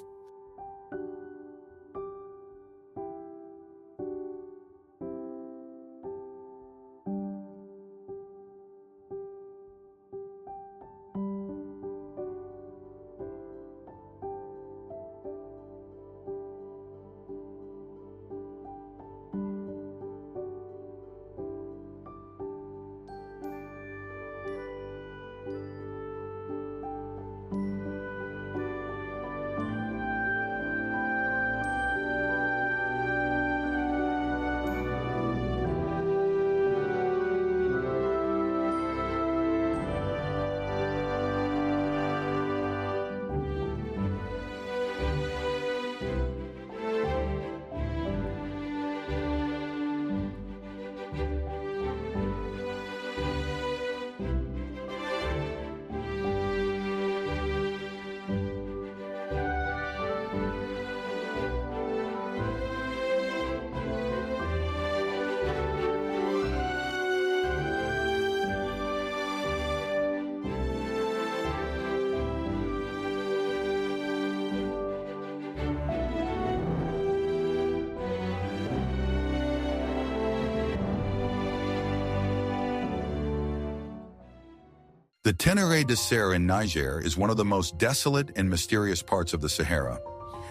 A: The Tenere Desert in Niger is one of the most desolate and mysterious parts of the Sahara,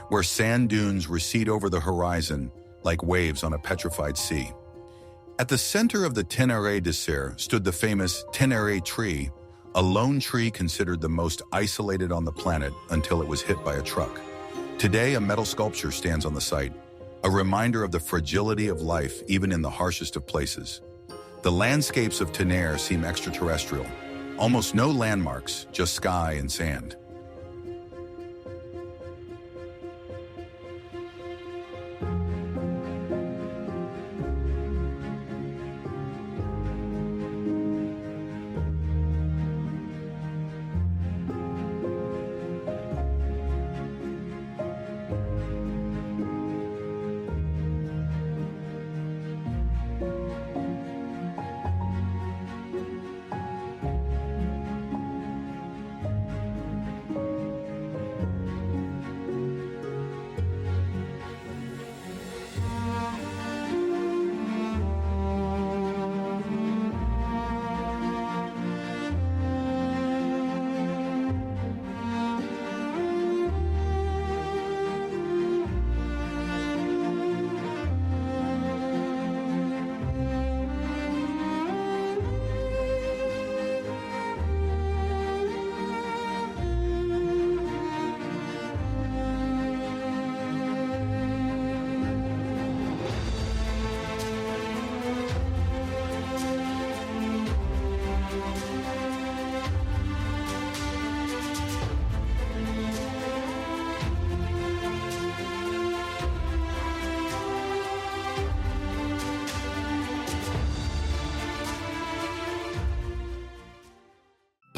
A: where sand dunes recede over the horizon like waves on a petrified sea. At the center of the Tenere Desert stood the famous Tenere tree, a lone tree considered the most isolated on the planet until it was hit by a truck. Today, a metal sculpture stands on the site, a reminder of the fragility of life even in the harshest of places. The landscapes of Tenere seem extraterrestrial. Almost no landmarks, just sky and sand.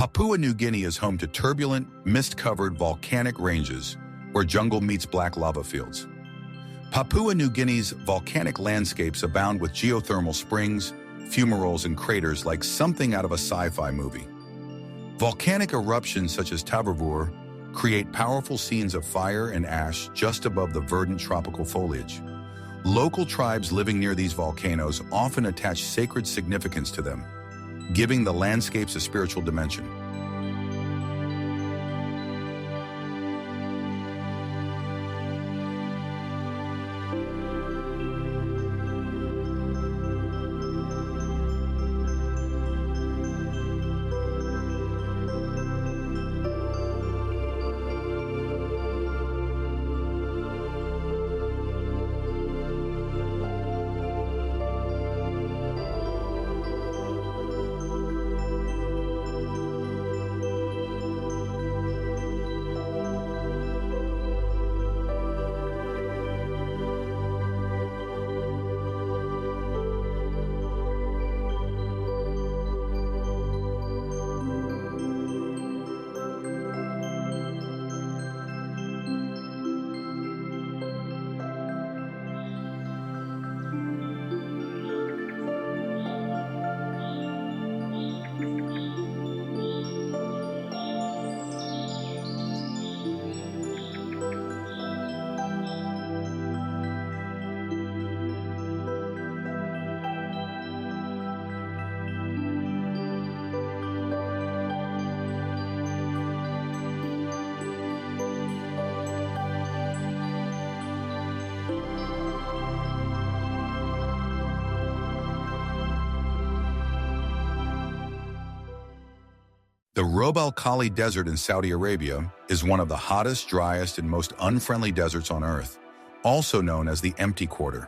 A: Papua New Guinea is home to turbulent, mist-covered volcanic ranges where jungle meets black lava fields. Papua New Guinea's volcanic landscapes abound with geothermal springs, fumaroles, and craters like something out of a sci-fi movie. Volcanic eruptions such as Tavavur create powerful scenes of fire and ash just above the verdant tropical foliage. Local tribes living near these volcanoes often attach sacred significance to them, giving the landscapes a spiritual dimension. The Rub al Khali Desert in Saudi Arabia is one of the hottest, driest, and most unfriendly deserts on Earth, also known as the Empty Quarter.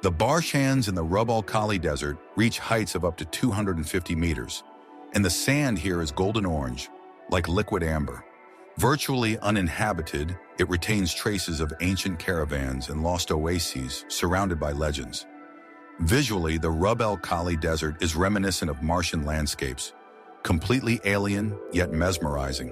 A: The Barshans in the Rub al Khali Desert reach heights of up to 250 meters, and the sand here is golden orange, like liquid amber. Virtually uninhabited, it retains traces of ancient caravans and lost oases surrounded by legends. Visually, the Rub al Khali Desert is reminiscent of Martian landscapes, completely alien yet mesmerizing.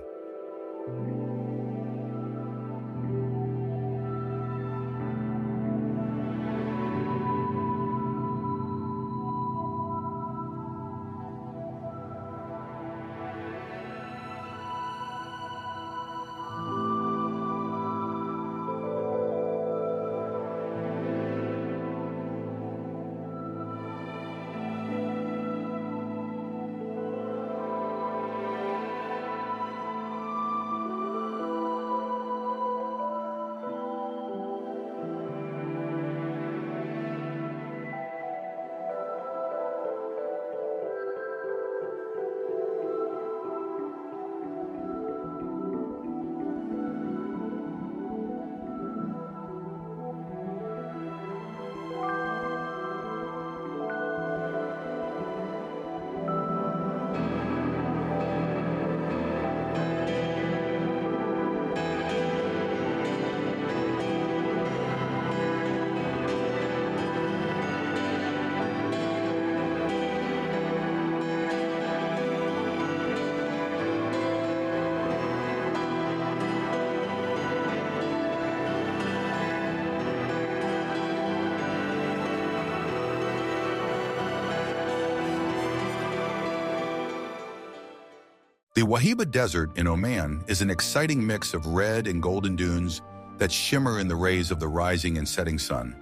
A: The Wahiba Desert in Oman is an exciting mix of red and golden dunes that shimmer in the rays of the rising and setting sun.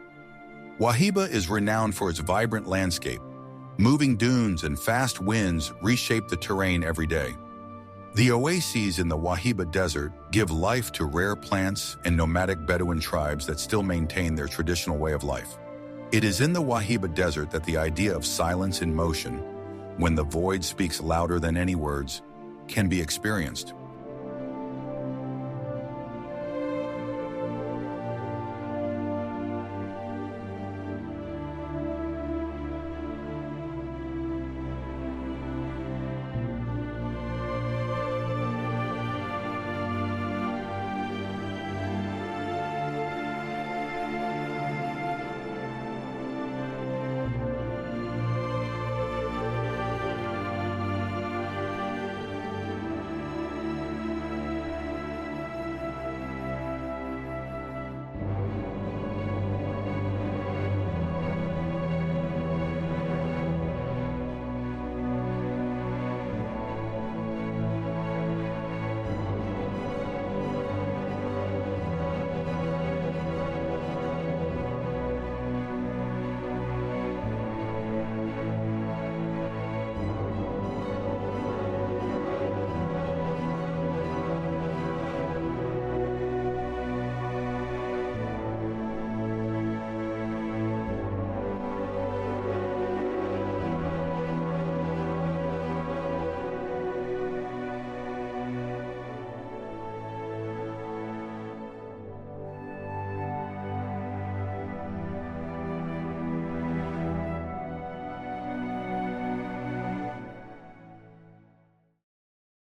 A: Wahiba is renowned for its vibrant landscape. Moving dunes and fast winds reshape the terrain every day. The oases in the Wahiba Desert give life to rare plants and nomadic Bedouin tribes that still maintain their traditional way of life. It is in the Wahiba Desert that the idea of silence in motion, when the void speaks louder than any words, can be experienced.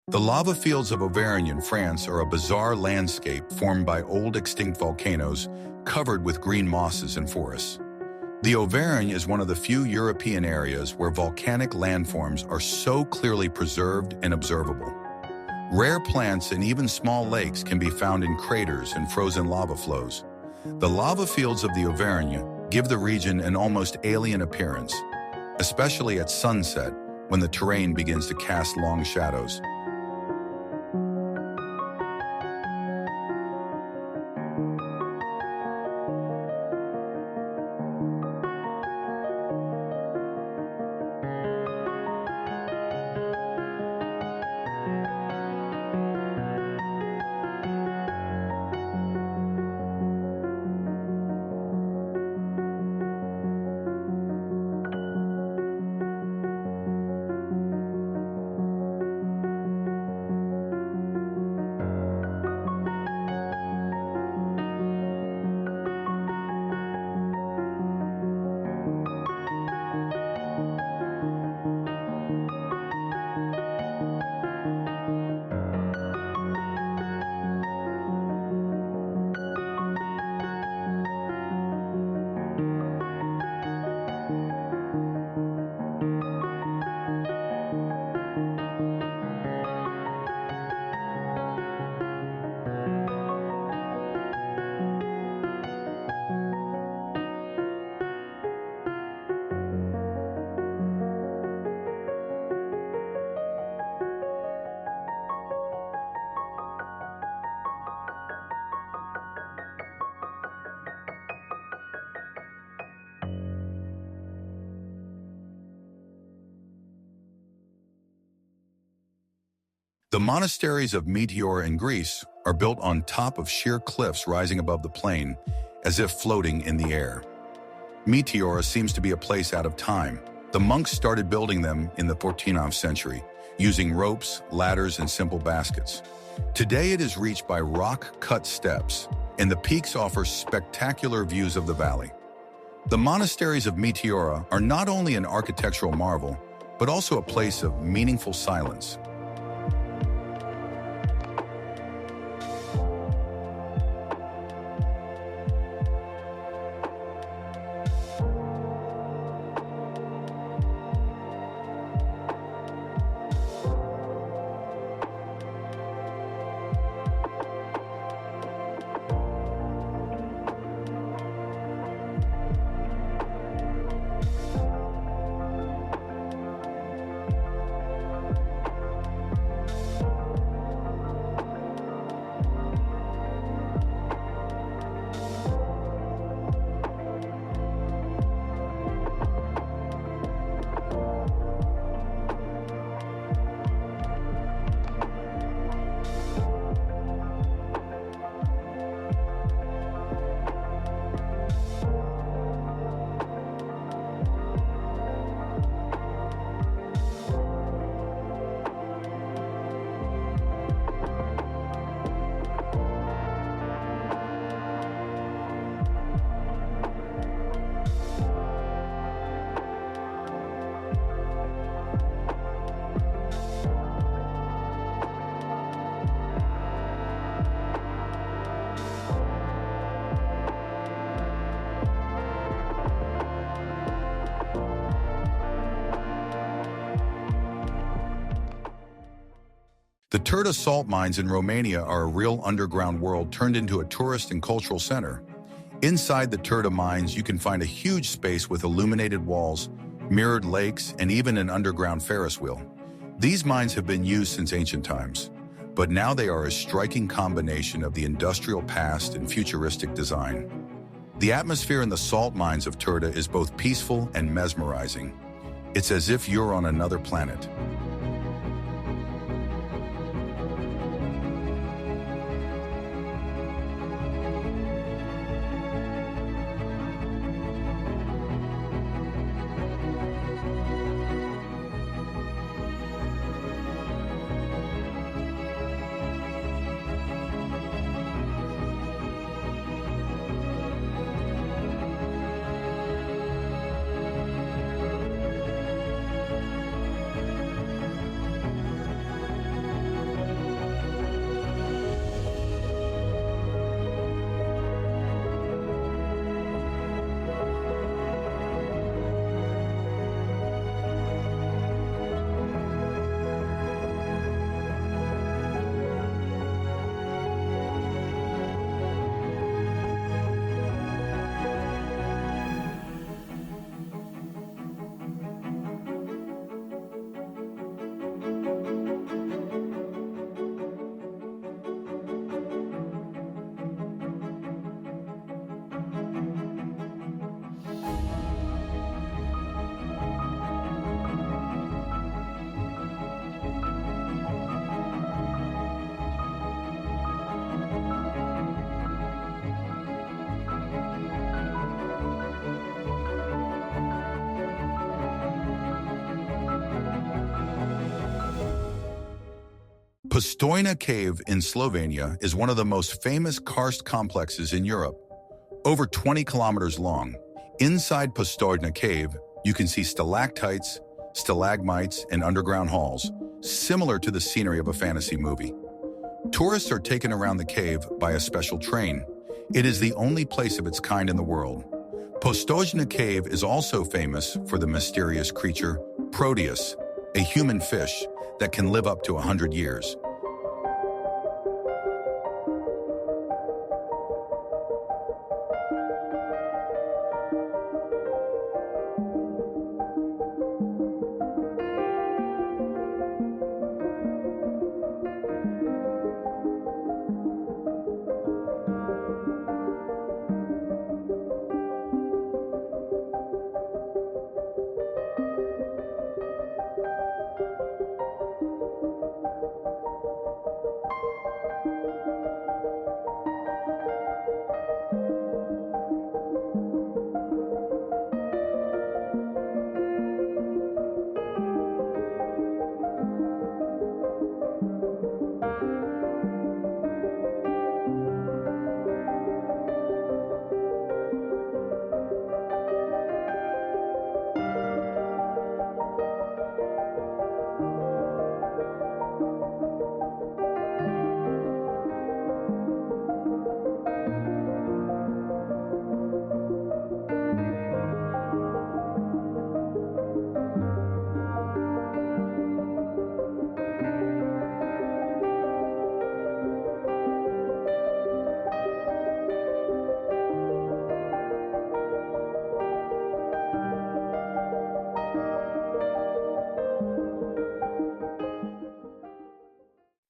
A: The lava fields of Auvergne in France are a bizarre landscape formed by old extinct volcanoes covered with green mosses and forests. The Auvergne is one of the few European areas where volcanic landforms are so clearly preserved and observable. Rare plants and even small lakes can be found in craters and frozen lava flows. The lava fields of the Auvergne give the region an almost alien appearance, especially at sunset when the terrain begins to cast long shadows. The monasteries of Meteor in Greece are built on top of sheer cliffs rising above the plain, as if floating in the air. Meteor seems to be a place out of time. The monks started building them in the 14th century, using ropes, ladders, and simple baskets. Today it is reached by rock-cut steps, and the peaks offer spectacular views of the valley. The monasteries of Meteora are not only an architectural marvel, but also a place of meaningful silence. The Turda salt mines in Romania are a real underground world turned into a tourist and cultural center. Inside the Turda mines, you can find a huge space with illuminated walls, mirrored lakes, and even an underground Ferris wheel. These mines have been used since ancient times, but now they are a striking combination of the industrial past and futuristic design. The atmosphere in the salt mines of Turda is both peaceful and mesmerizing. It's as if you're on another planet. Postojna Cave in Slovenia is one of the most famous karst complexes in Europe. Over 20 kilometers long, inside Postojna Cave, you can see stalactites, stalagmites, and underground halls, similar to the scenery of a fantasy movie. Tourists are taken around the cave by a special train. It is the only place of its kind in the world. Postojna Cave is also famous for the mysterious creature Proteus, a human fish that can live up to 100 years.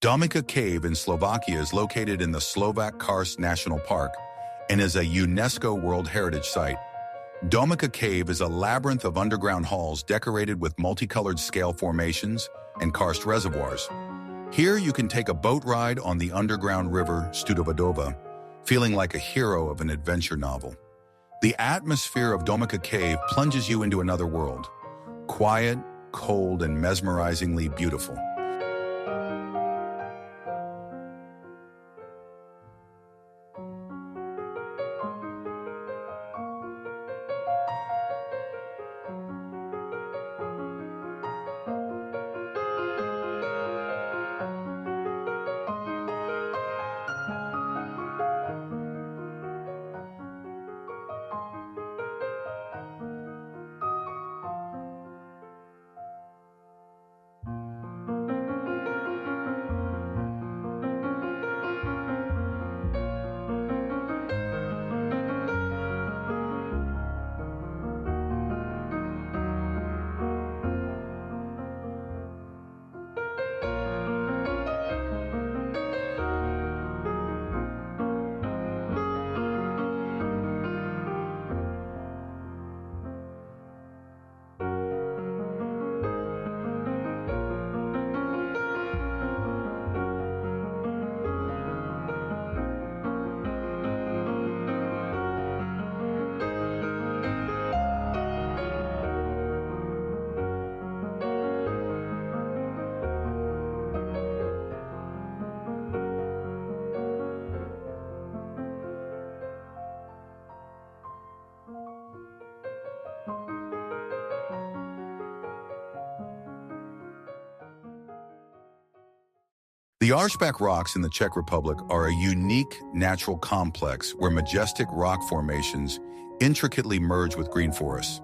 A: Danakil Cave in Slovakia is located in the Slovak Karst National Park and is a UNESCO World Heritage Site. Danakil Cave is a labyrinth of underground halls decorated with multicolored scale formations and karst reservoirs. Here you can take a boat ride on the underground river Studovadova, feeling like a hero of an adventure novel. The atmosphere of Danakil Cave plunges you into another world, quiet, cold, and mesmerizingly beautiful. The Archbach Rocks in the Czech Republic are a unique natural complex where majestic rock formations intricately merge with green forests.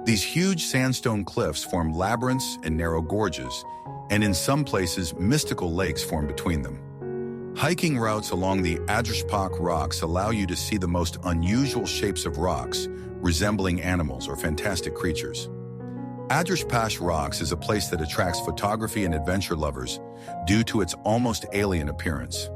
A: These huge sandstone cliffs form labyrinths and narrow gorges, and in some places, mystical lakes form between them. Hiking routes along the Archbach Rocks allow you to see the most unusual shapes of rocks, resembling animals or fantastic creatures. Archbach Rocks is a place that attracts photography and adventure lovers due to its almost alien appearance.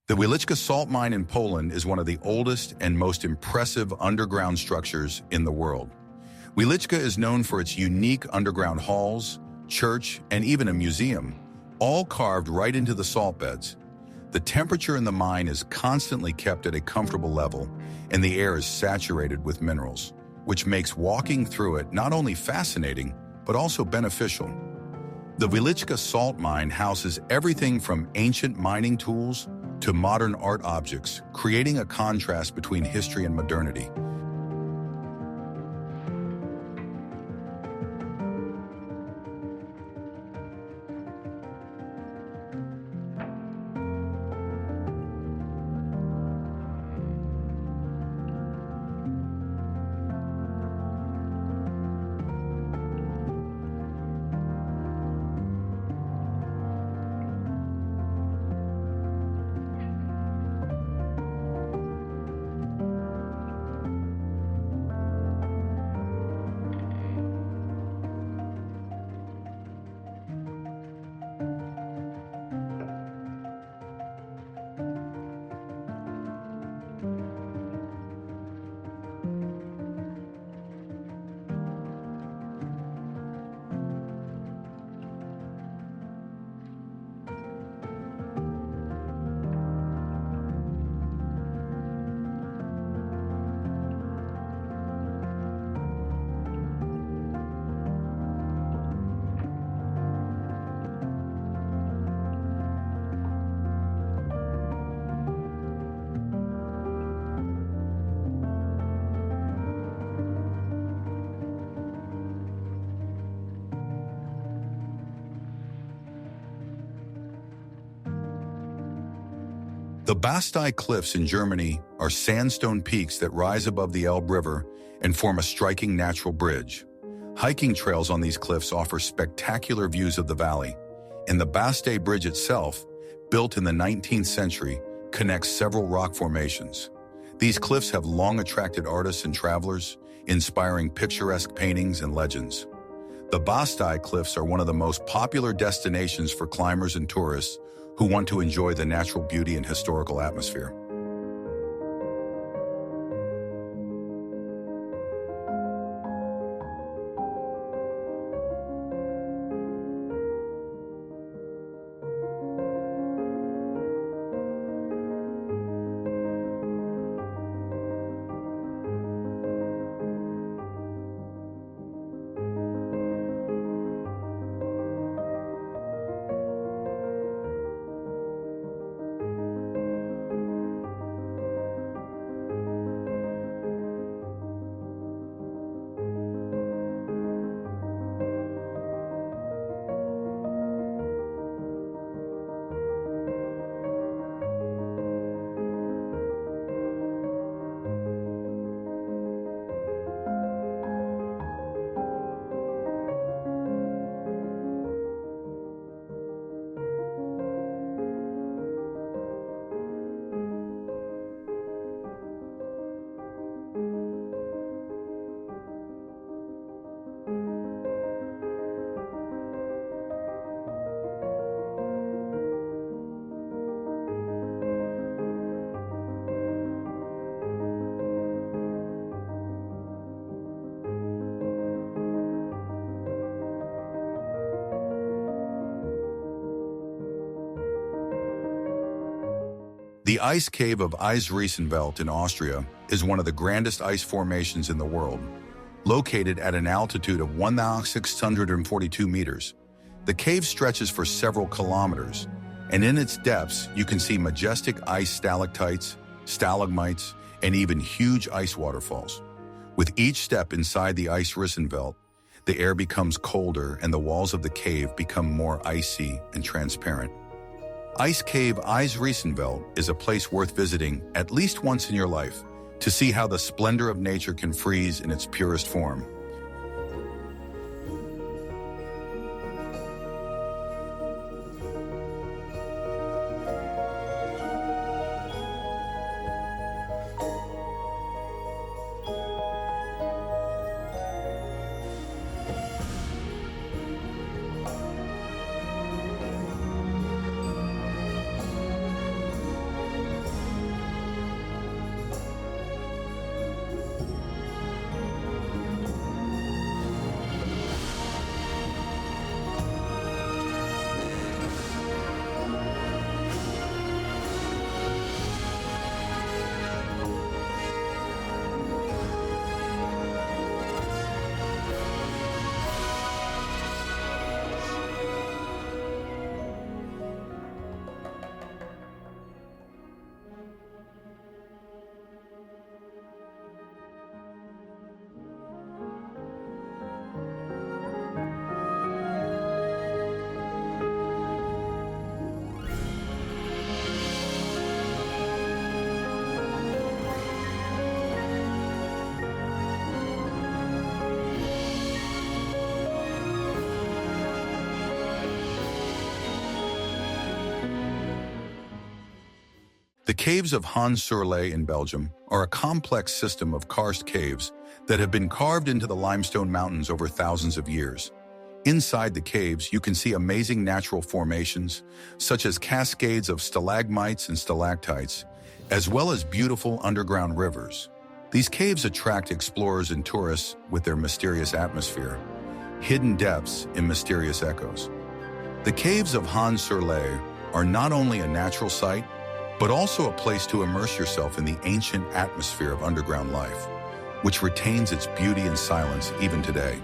A: The Wieliczka salt mine in Poland is one of the oldest and most impressive underground structures in the world. Wieliczka is known for its unique underground halls, church, and even a museum, all carved right into the salt beds. The temperature in the mine is constantly kept at a comfortable level, and the air is saturated with minerals, which makes walking through it not only fascinating, but also beneficial. The Wieliczka salt mine houses everything from ancient mining tools to modern art objects, creating a contrast between history and modernity. The Bastei Cliffs in Germany are sandstone peaks that rise above the Elbe River and form a striking natural bridge. Hiking trails on these cliffs offer spectacular views of the valley, and the Bastei Bridge itself, built in the 19th century, connects several rock formations. These cliffs have long attracted artists and travelers, inspiring picturesque paintings and legends. The Bastei Cliffs are one of the most popular destinations for climbers and tourists who want to enjoy the natural beauty and historical atmosphere. The ice cave of Eisriesenwald in Austria is one of the grandest ice formations in the world. Located at an altitude of 1,642 meters, the cave stretches for several kilometers, and in its depths you can see majestic ice stalactites, stalagmites, and even huge ice waterfalls. With each step inside the Eisriesenwald, the air becomes colder and the walls of the cave become more icy and transparent. Ice Cave Eisriesenwald is a place worth visiting at least once in your life to see how the splendor of nature can freeze in its purest form. The caves of Hans-sur-Lay in Belgium are a complex system of karst caves that have been carved into the limestone mountains over thousands of years. Inside the caves, you can see amazing natural formations, such as cascades of stalagmites and stalactites, as well as beautiful underground rivers. These caves attract explorers and tourists with their mysterious atmosphere, hidden depths and mysterious echoes. The caves of Hans-sur-Lay are not only a natural sight, but also a place to immerse yourself in the ancient atmosphere of underground life, which retains its beauty and silence even today.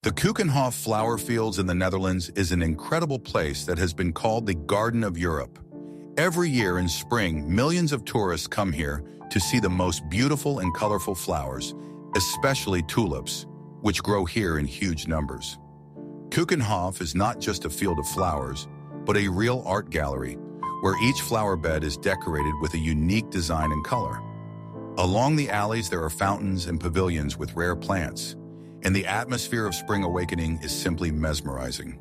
A: The Keukenhof flower fields in the Netherlands is an incredible place that has been called the Garden of Europe. Every year in spring, millions of tourists come here to see the most beautiful and colorful flowers, especially tulips, which grow here in huge numbers. Keukenhof is not just a field of flowers, but a real art gallery, where each flower bed is decorated with a unique design and color. Along the alleys, there are fountains and pavilions with rare plants, and the atmosphere of spring awakening is simply mesmerizing.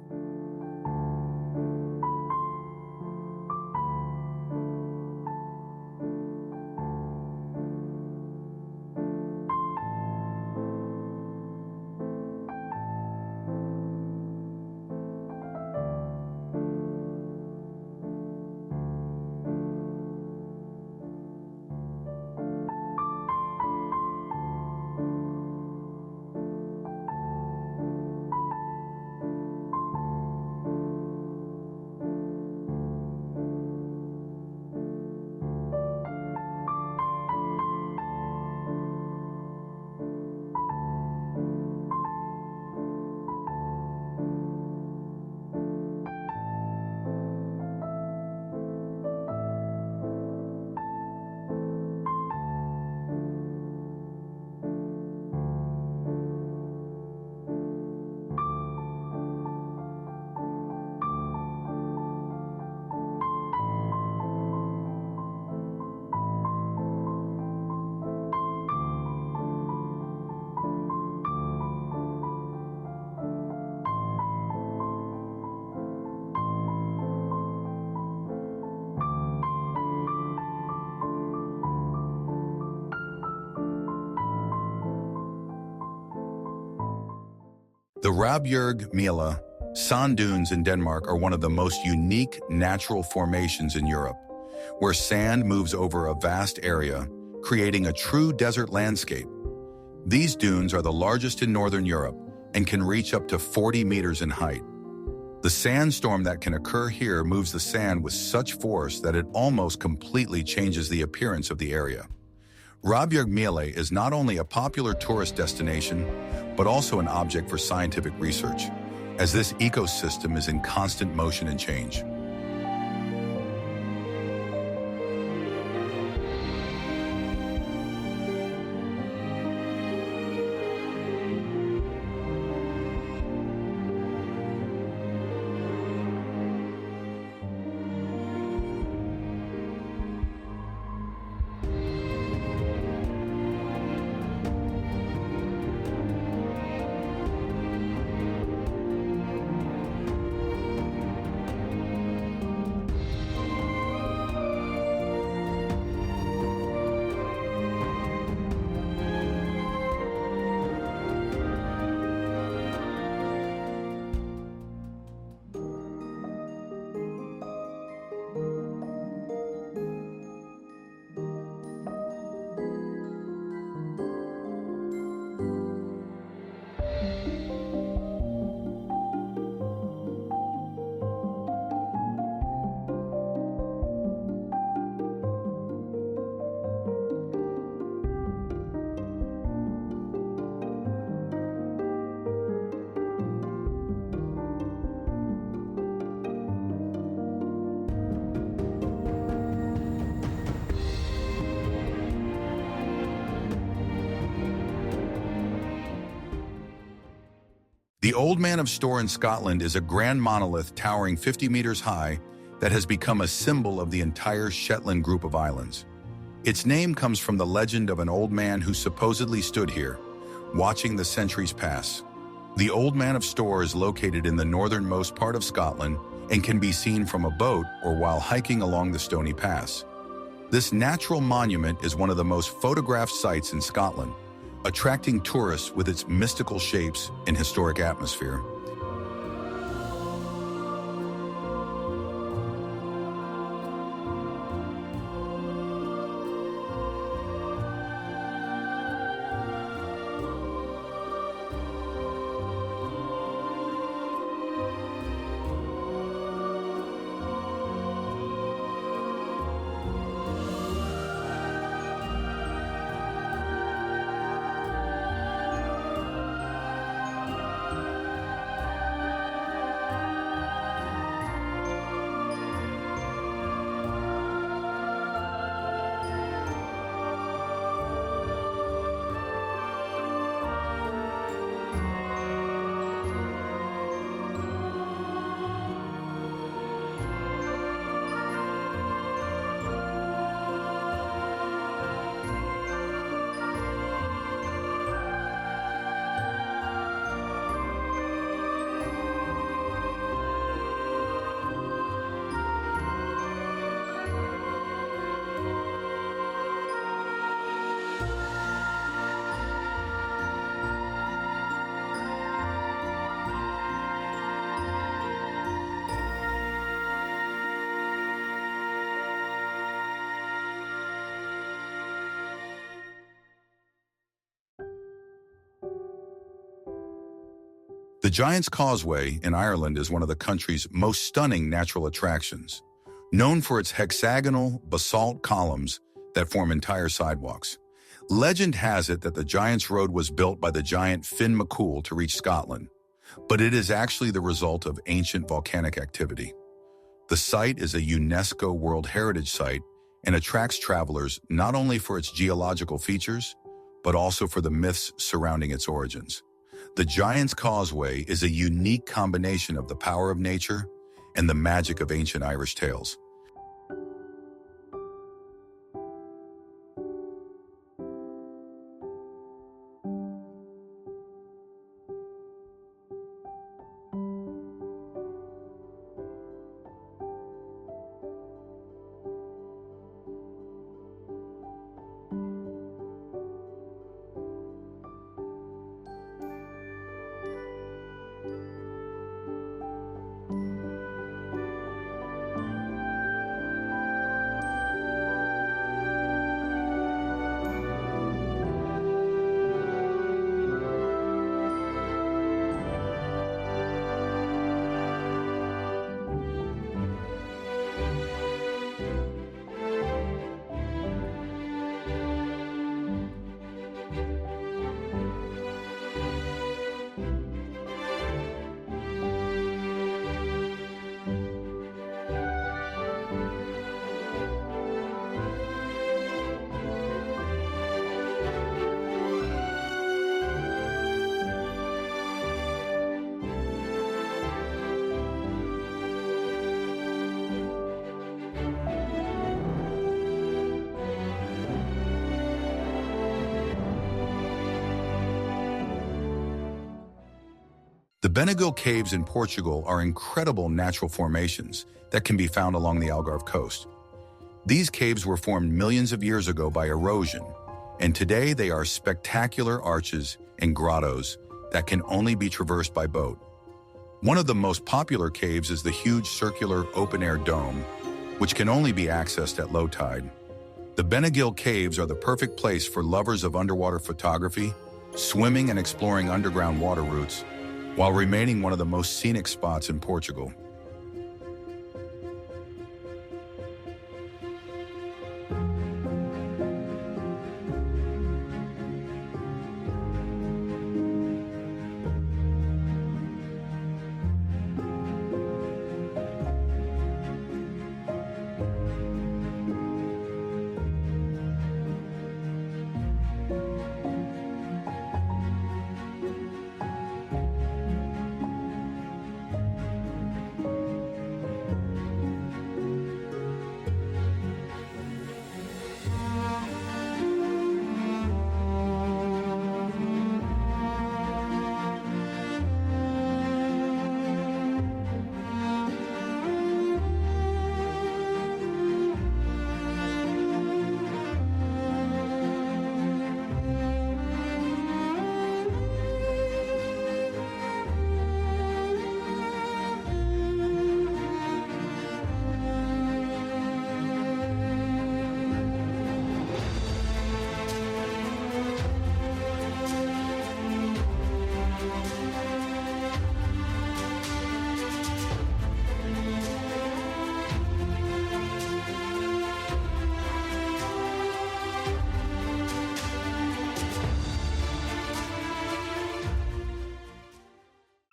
A: The Rabjerg Mjella sand dunes in Denmark are one of the most unique natural formations in Europe, where sand moves over a vast area, creating a true desert landscape. These dunes are the largest in northern Europe and can reach up to 40 meters in height. The sandstorm that can occur here moves the sand with such force that it almost completely changes the appearance of the area. Rabjerg Mjella is not only a popular tourist destination, but also an object for scientific research, as this ecosystem is in constant motion and change. The Old Man of Storr in Scotland is a grand monolith towering 50 meters high that has become a symbol of the entire Shetland group of islands. Its name comes from the legend of an old man who supposedly stood here, watching the centuries pass. The Old Man of Storr is located in the northernmost part of Scotland and can be seen from a boat or while hiking along the Stony Pass. This natural monument is one of the most photographed sites in Scotland, attracting tourists with its mystical shapes and historic atmosphere. The Giant's Causeway in Ireland is one of the country's most stunning natural attractions, known for its hexagonal basalt columns that form entire sidewalks. Legend has it that the Giant's Road was built by the giant Finn McCool to reach Scotland, but it is actually the result of ancient volcanic activity. The site is a UNESCO World Heritage Site and attracts travelers not only for its geological features, but also for the myths surrounding its origins. The Giant's Causeway is a unique combination of the power of nature and the magic of ancient Irish tales. The Danakil Caves in Portugal are incredible natural formations that can be found along the Algarve coast. These caves were formed millions of years ago by erosion, and today they are spectacular arches and grottos that can only be traversed by boat. One of the most popular caves is the huge circular open-air dome, which can only be accessed at low tide. The Danakil Caves are the perfect place for lovers of underwater photography, swimming and exploring underground water routes, while remaining one of the most scenic spots in Portugal.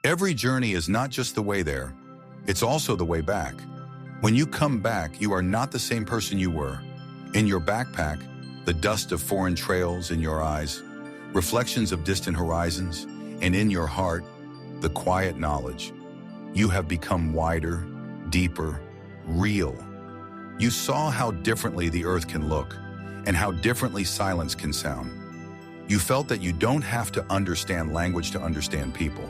A: Every journey is not just the way there, it's also the way back. When you come back, you are not the same person you were. In your backpack, the dust of foreign trails in your eyes, reflections of distant horizons, and in your heart, the quiet knowledge. You have become wider, deeper, real. You saw how differently the earth can look, and how differently silence can sound. You felt that you don't have to understand language to understand people.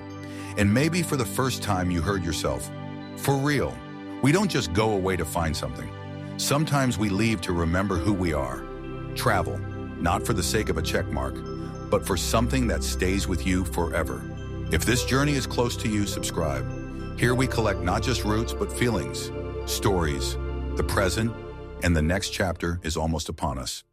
A: And maybe for the first time you heard yourself, for real. We don't just go away to find something. Sometimes we leave to remember who we are. Travel, not for the sake of a check mark, but for something that stays with you forever. If this journey is close to you, subscribe. Here we collect not just roots, but feelings, stories, the present, and the next chapter is almost upon us.